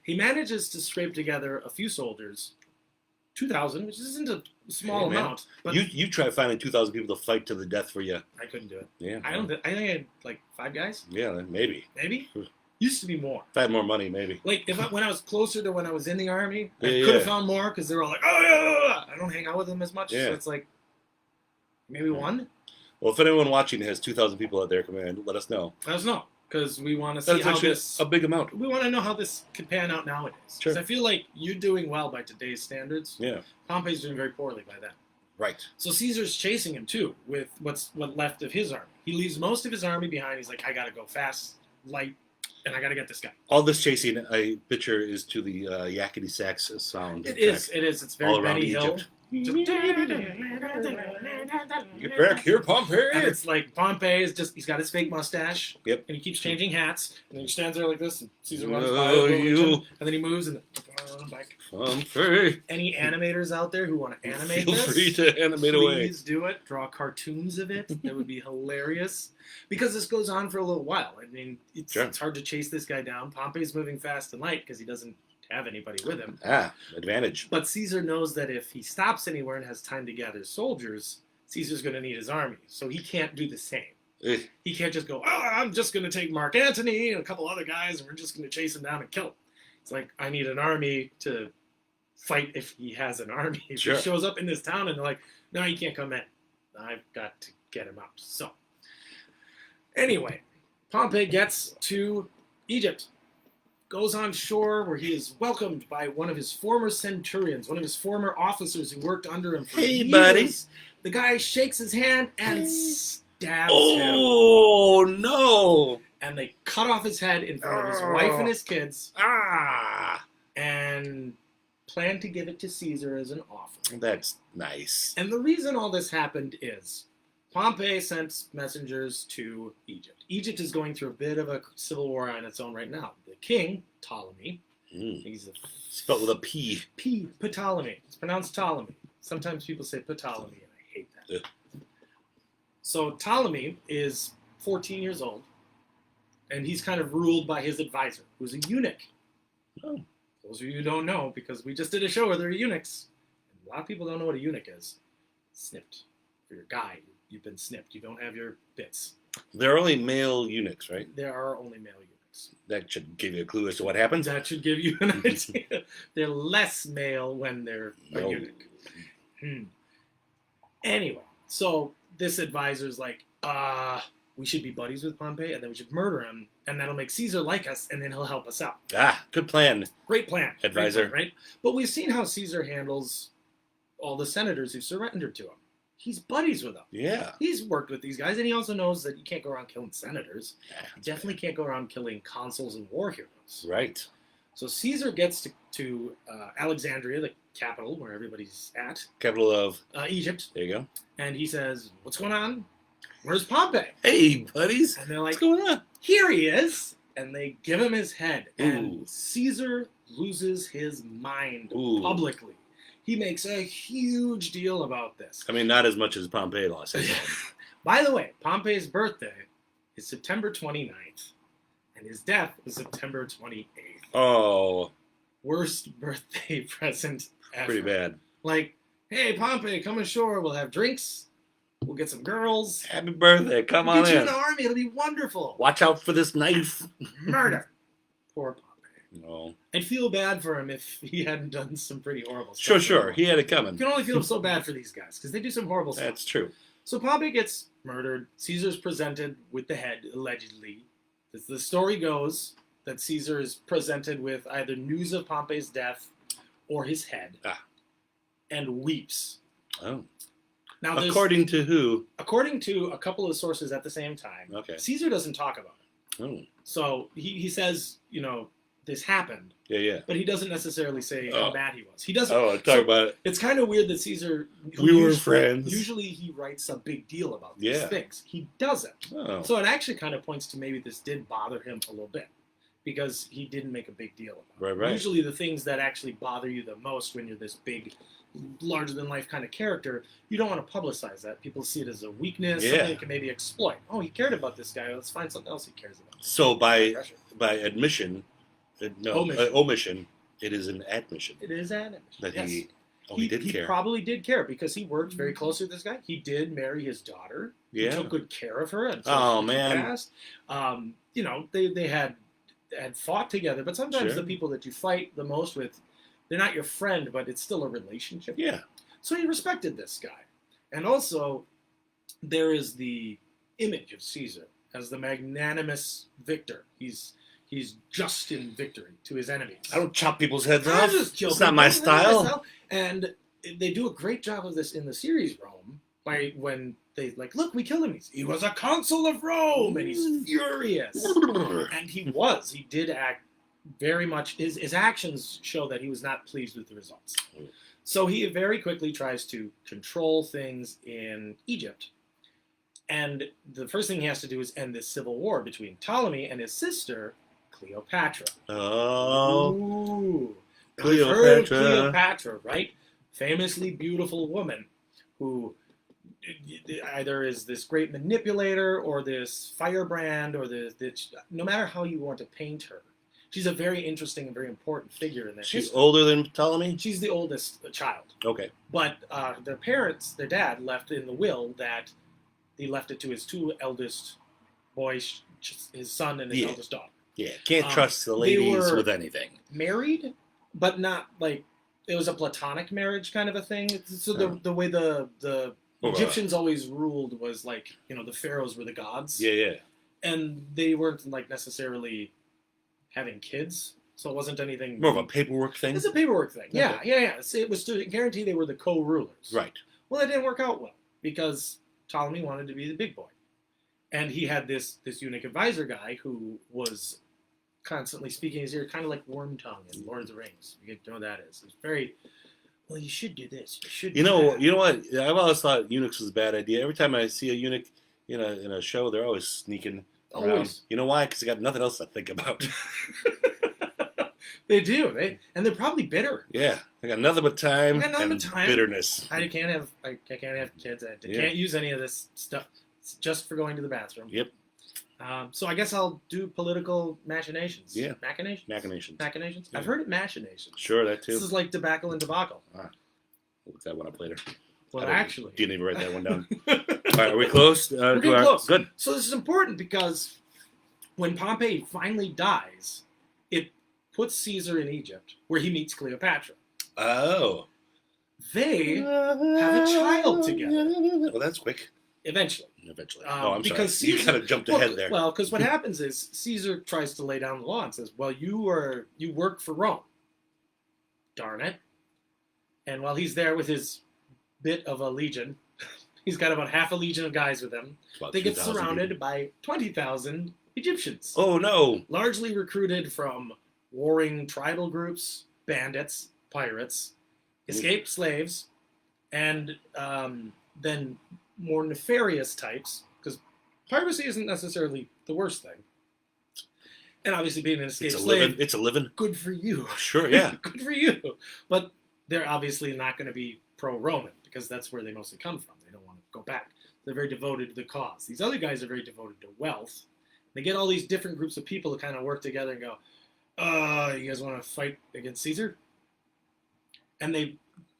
B: He manages to scrape together a few soldiers. 2,000, which isn't a small amount. But
A: you try finding 2,000 people to fight to the death for you.
B: I couldn't do it.
A: Yeah.
B: I think I had like 5 guys.
A: Yeah, maybe.
B: Maybe? Used to be more.
A: If I had more money, maybe.
B: Like when I was closer to when I was in the army, I could have found more because they were all like, oh yeah. I don't hang out with them as much.
A: Yeah.
B: So it's like maybe 1.
A: Well, if anyone watching has 2,000 people at their command, let us know.
B: Let us know. Because we want to see how this...
A: a big amount.
B: We want to know how this could pan out nowadays.
A: Sure.
B: Because I feel like you're doing well by today's standards.
A: Yeah.
B: Pompey's doing very poorly by then.
A: Right.
B: So Caesar's chasing him, too, with what left of his army. He leaves most of his army behind. He's like, I got to go fast, light. and I got to get this guy.
A: All this chasing, I picture, is to the yakety sax sound.
B: It is. It's very
A: all around
B: Benny Hill.
A: Egypt. Get back here, Pompey!
B: And it's like Pompey is just—he's got his fake mustache.
A: Yep.
B: And he keeps changing hats, and then he stands there like this, and Caesar runs by, and then he moves, and like.
A: Pompey.
B: Any animators out there who want to animate
A: Feel
B: this?
A: free to animate away.
B: Please do it. Draw cartoons of it. That would be hilarious. Because this goes on for a little while. I mean, it's hard to chase this guy down. Pompey's moving fast and light because he doesn't have anybody with him.
A: Advantage.
B: But Caesar knows that if he stops anywhere and has time to gather soldiers, Caesar's going to need his army. So he can't do the same. He can't just go, I'm just going to take Mark Antony and a couple other guys and we're just going to chase him down and kill him. It's like, I need an army to fight if he has an army. If he shows up in this town and they're like, no, he can't come in. I've got to get him out. So, anyway, Pompey gets to Egypt, goes on shore where he is welcomed by one of his former centurions, one of his former officers who worked under him for years.
A: Buddy.
B: The guy shakes his hand and stabs him.
A: Oh, no.
B: And they cut off his head in front of his wife and his kids. And plan to give it to Caesar as an offering.
A: That's nice.
B: And the reason all this happened is Pompey sent messengers to Egypt. Egypt is going through a bit of a civil war on its own right now. The king, Ptolemy, he's
A: spelled with a P.
B: Ptolemy. It's pronounced Ptolemy. Sometimes people say Ptolemy, and I hate that. So Ptolemy is 14 years old, and he's kind of ruled by his advisor, who's a eunuch.
A: Oh.
B: Those of you who don't know, because we just did a show where there are eunuchs. And a lot of people don't know what a eunuch is. Snipped. For your guy, you've been snipped. You don't have your bits.
A: There are only male eunuchs, right?
B: There are only male eunuchs.
A: That should give you a clue as to what happens.
B: That should give you an idea. They're less male when they're a eunuch. Anyway, so this advisor's like, we should be buddies with Pompey, and then we should murder him, and that'll make Caesar like us, and then he'll help us out.
A: Good plan.
B: Great plan.
A: Advisor.
B: Great plan, right? But we've seen how Caesar handles all the senators who surrendered to him. He's buddies with them.
A: Yeah.
B: He's worked with these guys, and he also knows that you can't go around killing senators. You definitely can't go around killing consuls and war heroes.
A: Right.
B: So Caesar gets to Alexandria, the capital where everybody's at.
A: Capital of?
B: Egypt.
A: There you go.
B: And he says, what's going on? Where's Pompey?
A: Hey, buddies.
B: And they're like,
A: what's going on?
B: Here he is. And they give him his head.
A: Ooh.
B: And Caesar loses his mind publicly. He makes a huge deal about this.
A: I mean, not as much as Pompey lost his head.
B: By the way, Pompey's birthday is September 29th. And his death was September 28th.
A: Oh.
B: Worst birthday present ever.
A: Pretty bad.
B: Like, hey, Pompey, come ashore. We'll have drinks. We'll get some girls.
A: Happy birthday. Come on in.
B: Get you an army. It'll be wonderful.
A: Watch out for this knife.
B: Murder. Poor Pompey.
A: No.
B: I'd feel bad for him if he hadn't done some pretty horrible stuff.
A: Sure. He had it coming.
B: You can only feel so bad for these guys because they do some horrible stuff.
A: That's true.
B: So Pompey gets murdered. Caesar's presented with the head, allegedly. As the story goes, that Caesar is presented with either news of Pompey's death or his head and weeps.
A: Oh.
B: Now,
A: according to who?
B: According to a couple of sources at the same time.
A: Okay.
B: Caesar doesn't talk about it.
A: Oh.
B: So he says, this happened.
A: Yeah.
B: But he doesn't necessarily say how bad he was. He doesn't.
A: Talk about it.
B: It's kind of weird that Caesar.
A: We were friends.
B: Usually he writes a big deal about these things. He doesn't.
A: Oh.
B: So it actually kind of points to maybe this did bother him a little bit because he didn't make a big deal about it.
A: Right.
B: Usually the things that actually bother you the most when you're this big, larger than life kind of character, you don't want to publicize that. People see it as a weakness, something they can maybe exploit. Oh, he cared about this guy. Let's find something else he cares about.
A: So by admission. Omission. It is an admission.
B: It is an admission.
A: That
B: yes.
A: he did care.
B: He probably did care because he worked very closely with this guy. He did marry his daughter.
A: Yeah.
B: He took good care of her.
A: Oh man.
B: Passed. They had fought together, but sometimes the people that you fight the most with, they're not your friend, but it's still a relationship.
A: Yeah.
B: So he respected this guy, and also there is the image of Caesar as the magnanimous victor. He's just in victory to his enemies.
A: I don't chop people's heads off.
B: Just kill
A: it's not my style.
B: And they do a great job of this in the series, Rome, when they look, we killed him. He was a consul of Rome, and he's furious. And he did act very much. His actions show that he was not pleased with the results. So he very quickly tries to control things in Egypt. And the first thing he has to do is end this civil war between Ptolemy and his sister, Cleopatra.
A: Oh.
B: Ooh.
A: Cleopatra.
B: Cleopatra, right? Famously beautiful woman who either is this great manipulator or this firebrand or no matter how you want to paint her, she's a very interesting and very important figure in this.
A: She's older than Ptolemy?
B: She's the oldest child.
A: Okay.
B: But their dad left in the will that he left it to his two eldest boys, his son and his eldest daughter.
A: Yeah, can't trust the ladies with anything.
B: Married, but not it was a platonic marriage kind of a thing. So the way the Egyptians always ruled was the pharaohs were the gods.
A: Yeah. And
B: they weren't necessarily having kids, so it wasn't anything.
A: More of a paperwork thing.
B: It's a paperwork thing. Yeah. It was to guarantee they were the co-rulers.
A: Right.
B: Well, that didn't work out well because Ptolemy wanted to be the big boy, and he had this eunuch advisor guy who was constantly speaking his ear, kind of like Wormtongue in Lord of the Rings. You know what that is. It's very. Well, you should do this. You should.
A: You know what? I've always thought eunuchs was a bad idea. Every time I see a eunuch in a show, they're always sneaking around. Always. You know why? Because they got nothing else to think about.
B: They do. They're probably bitter.
A: Yeah, they got nothing but time and bitterness.
B: I can't have kids. I can't use any of this stuff. It's just for going to the bathroom.
A: Yep.
B: So I guess I'll do political machinations.
A: Yeah.
B: Machinations.
A: Yeah.
B: I've heard it machinations.
A: Sure, that too.
B: This is like debacle and debacle.
A: I'll look that one up later.
B: Well, actually.
A: Didn't even write that one down. All right, are we close?
B: We're getting close.
A: Good.
B: So this is important because when Pompey finally dies, it puts Caesar in Egypt, where he meets Cleopatra.
A: Oh.
B: They have a child together.
A: Well, that's quick.
B: Eventually.
A: I'm
B: because
A: sorry. You kind of jumped ahead there.
B: Well, because what happens is Caesar tries to lay down the law and says, well, you work for Rome. Darn it. And while he's there with his bit of a legion, he's got about half a legion of guys with him. They get surrounded by 20,000 Egyptians.
A: Oh, no.
B: Largely recruited from warring tribal groups, bandits, pirates, escaped slaves, and then more nefarious types, because piracy isn't necessarily the worst thing. And obviously being an escaped slave...
A: It's a living.
B: Good for you.
A: Sure, yeah.
B: Good for you. But they're obviously not going to be pro-Roman, because that's where they mostly come from. They don't want to go back. They're very devoted to the cause. These other guys are very devoted to wealth. They get all these different groups of people to kind of work together and go, you guys want to fight against Caesar? And they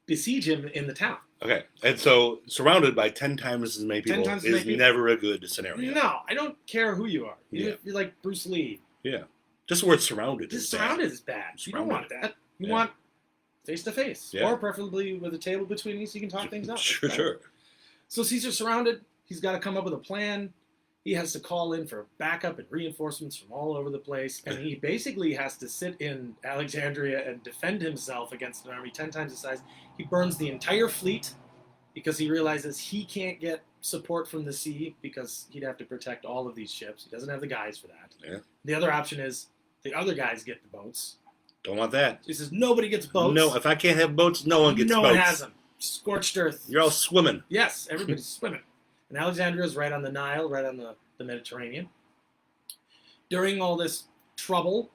B: besiege him in the town.
A: Okay, and so surrounded by 10 times as many people is never a good scenario.
B: No, I don't care who you are. Even if you're like Bruce Lee.
A: Yeah, just the word surrounded is bad.
B: Surrounded is bad. You don't want that. You want face-to-face. Or preferably with a table between you so you can talk things out.
A: Sure.
B: So Caesar's surrounded. He's got to come up with a plan. He has to call in for backup and reinforcements from all over the place. And he basically has to sit in Alexandria and defend himself against an army 10 times the size. He burns the entire fleet because he realizes he can't get support from the sea because he'd have to protect all of these ships. He doesn't have the guys for that.
A: Yeah.
B: The other option is the other guys get the boats.
A: Don't want that.
B: He says nobody gets boats.
A: No, if I can't have boats, no one gets boats.
B: No one has them. Scorched earth.
A: You're all swimming.
B: Yes, everybody's swimming. And Alexandria is right on the Nile, right on the Mediterranean. During all this trouble,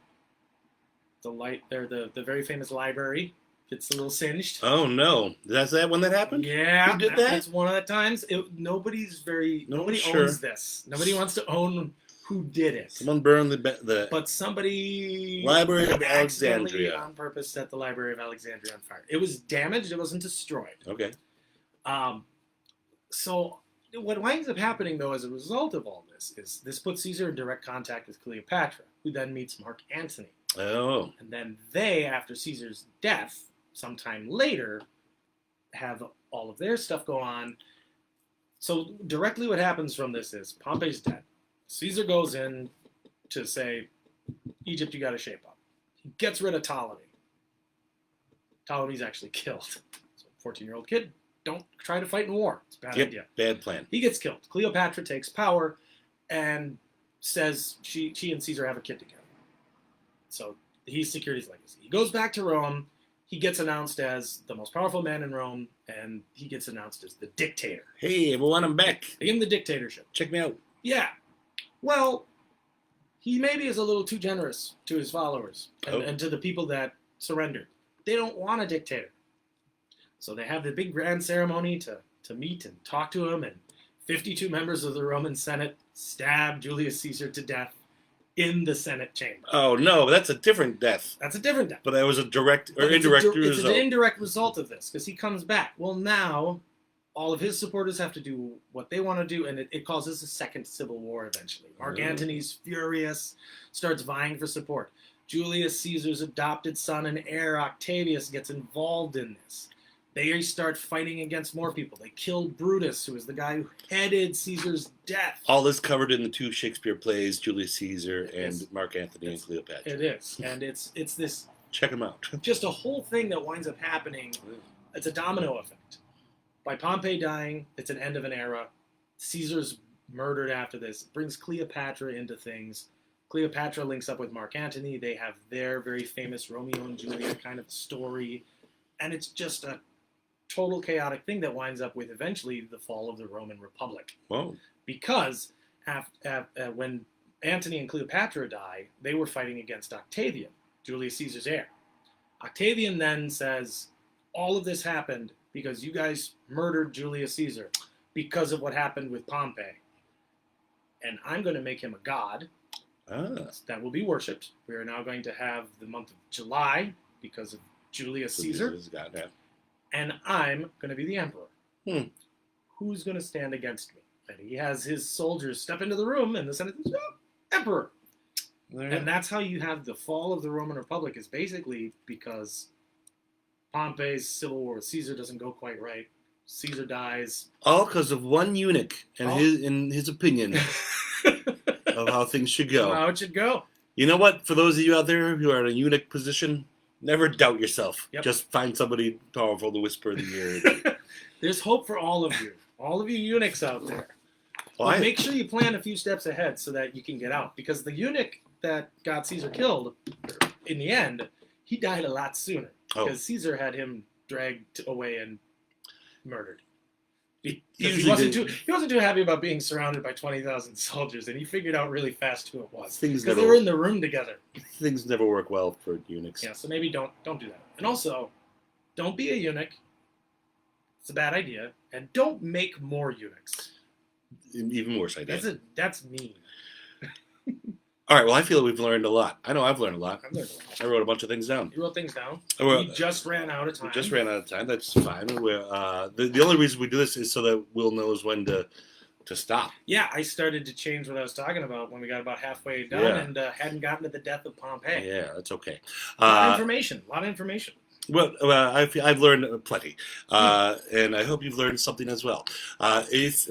B: the very famous library gets a little singed.
A: Oh no! Is that when that happened?
B: Yeah,
A: who did that?
B: It's one of the times. Nobody owns this. Nobody wants to own who did it.
A: Someone burned the
B: but somebody
A: Library of Alexandria
B: on purpose set the Library of Alexandria on fire. It was damaged. It wasn't destroyed.
A: Okay.
B: So what winds up happening, though, as a result of all this, is this puts Caesar in direct contact with Cleopatra, who then meets Mark Antony.
A: Oh.
B: And then they, after Caesar's death, sometime later, have all of their stuff go on. So directly what happens from this is Pompey's dead. Caesar goes in to say, Egypt, you got to shape up. He gets rid of Ptolemy. Ptolemy's actually killed. So 14-year-old kid don't try to fight in war. It's a bad idea.
A: Bad plan.
B: He gets killed. Cleopatra takes power and says she and Caesar have a kid together. So he's secured his legacy. He goes back to Rome. He gets announced as the most powerful man in Rome, and he gets announced as the dictator.
A: Hey, everyone, I'm back.
B: They give him the dictatorship.
A: Check me out.
B: Yeah. Well, he maybe is a little too generous to his followers and to the people that surrendered. They don't want a dictator. So they have the big grand ceremony to meet and talk to him, and 52 members of the Roman Senate stab Julius Caesar to death in the Senate chamber.
A: Oh, no, that's a different death.
B: That's a different death.
A: But that was a direct or indirect result.
B: It's an indirect result of this, because he comes back. Well, now all of his supporters have to do what they want to do, and it causes a second civil war eventually. Mark Antony's furious, starts vying for support. Julius Caesar's adopted son and heir, Octavius, gets involved in this. They start fighting against more people. They kill Brutus, who was the guy who headed Caesar's death.
A: All this covered in the 2 Shakespeare plays, Julius Caesar and Mark Antony and Cleopatra.
B: It is. And it's this...
A: Check them out.
B: Just a whole thing that winds up happening. It's a domino effect. By Pompey dying, it's an end of an era. Caesar's murdered after this. It brings Cleopatra into things. Cleopatra links up with Mark Antony. They have their very famous Romeo and Juliet kind of story. And it's just a total chaotic thing that winds up with eventually the fall of the Roman Republic.
A: Whoa.
B: Because when Antony and Cleopatra die, they were fighting against Octavian, Julius Caesar's heir. Octavian then says, all of this happened because you guys murdered Julius Caesar because of what happened with Pompey. And I'm going to make him a god that will be worshipped. We are now going to have the month of July because of Julius Caesar. And I'm going to be the emperor. Who's going to stand against me? And he has his soldiers step into the room, and the Senate says, oh, emperor. And that's how you have the fall of the Roman Republic, is basically because Pompey's civil war with Caesar doesn't go quite right. Caesar dies.
A: All because of one eunuch and his opinion of how things should go.
B: How it should go.
A: You know what? For those of you out there who are in a eunuch position, never doubt yourself.
B: Yep.
A: Just find somebody powerful to whisper in the ear.
B: There's hope for all of you. All of you eunuchs out there. Well, make sure you plan a few steps ahead so that you can get out. Because the eunuch that got Caesar killed, in the end, he died a lot sooner. Because Caesar had him dragged away and murdered. He wasn't too happy about being surrounded by 20,000 soldiers, and he figured out really fast who it was. Because they were in the room together.
A: Things never work well for eunuchs.
B: Yeah, so maybe don't do that. And also, don't be a eunuch. It's a bad idea. And don't make more eunuchs.
A: Even worse idea.
B: That's mean.
A: All right, well, I feel we've learned a lot. I know I've learned a lot.
B: I've learned a lot.
A: I wrote a bunch of things down.
B: You wrote things down? We just ran out of time.
A: That's fine. The only reason we do this is so that Will knows when to stop.
B: Yeah, I started to change what I was talking about when we got about halfway done and hadn't gotten to the death of Pompey.
A: Yeah, that's okay.
B: A lot of information.
A: Well, I've learned plenty, and I hope you've learned something as well. If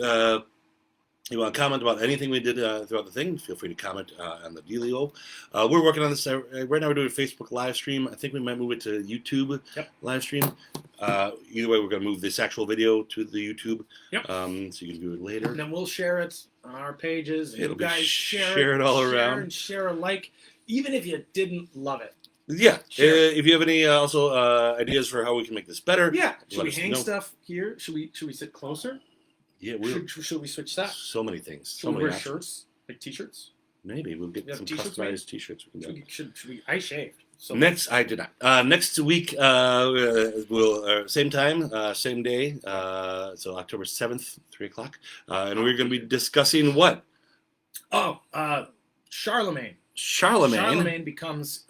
A: you want to comment about anything we did throughout the thing, feel free to comment on the dealio. We're working on this. Right now we're doing a Facebook live stream. I think we might move it to YouTube live stream. Either way, we're going to move this actual video to the YouTube. Yep. So you can view it later.
B: And then we'll share it on our pages.
A: It'll
B: you guys
A: share it all around.
B: And share alike, even if you didn't love it.
A: Yeah. If you have any ideas for how we can make this better.
B: Yeah. Should we hang stuff here? Should we sit closer?
A: Yeah,
B: should we switch that?
A: So many things.
B: Should we wear shirts, like t-shirts?
A: Maybe we'll get some customized t-shirts.
B: Should we? I shaved. So
A: I did not. Next week, we'll same time, same day. So October 7th, 3:00, and we're going to be discussing what?
B: Oh, Charlemagne.
A: Charlemagne
B: becomes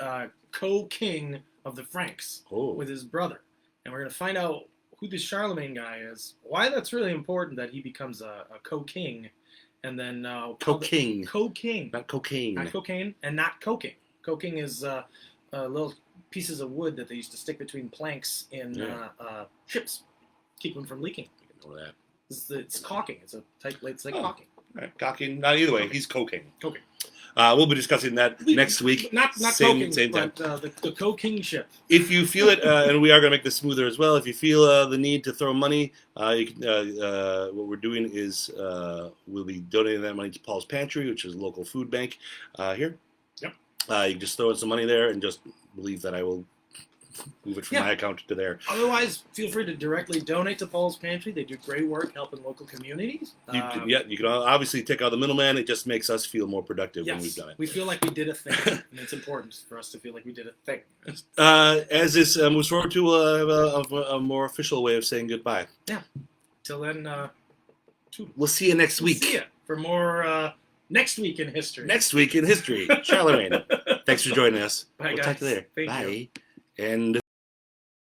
B: co-king of the Franks with his brother, and we're going to find out who this Charlemagne guy is, why that's really important that he becomes a co-king, and then...
A: Co-king.
B: Co-king.
A: Not cocaine.
B: Not cocaine, and not coking. Coking is little pieces of wood that they used to stick between planks in ships, keep them from leaking.
A: I didn't know that.
B: It's caulking. It's a type. It's like caulking.
A: Right. Caulking. Not either way. He's coking.
B: Coking.
A: We'll be discussing that next week.
B: Not
A: same
B: same
A: time.
B: but the co-kingship.
A: If you feel it, and we are going to make this smoother as well. If you feel the need to throw money, you can, what we're doing is we'll be donating that money to Paul's Pantry, which is a local food bank here.
B: Yep.
A: You can just throw in some money there, and just believe that I will move it from my account to there.
B: Otherwise, feel free to directly donate to Paul's Pantry. They do great work helping local communities.
A: You can obviously take out the middleman. It just makes us feel more productive when we've done it.
B: We feel like we did a thing, and it's important for us to feel like we did a thing.
A: As this moves forward to a more official way of saying goodbye.
B: Yeah. Till then,
A: we'll see you next week.
B: See you for more Next Week in History.
A: Next Week in History. Charlemagne. Thanks for joining us.
B: Bye,
A: we'll
B: guys.
A: talk to you later.
B: Thank
A: Bye.
B: you.
A: And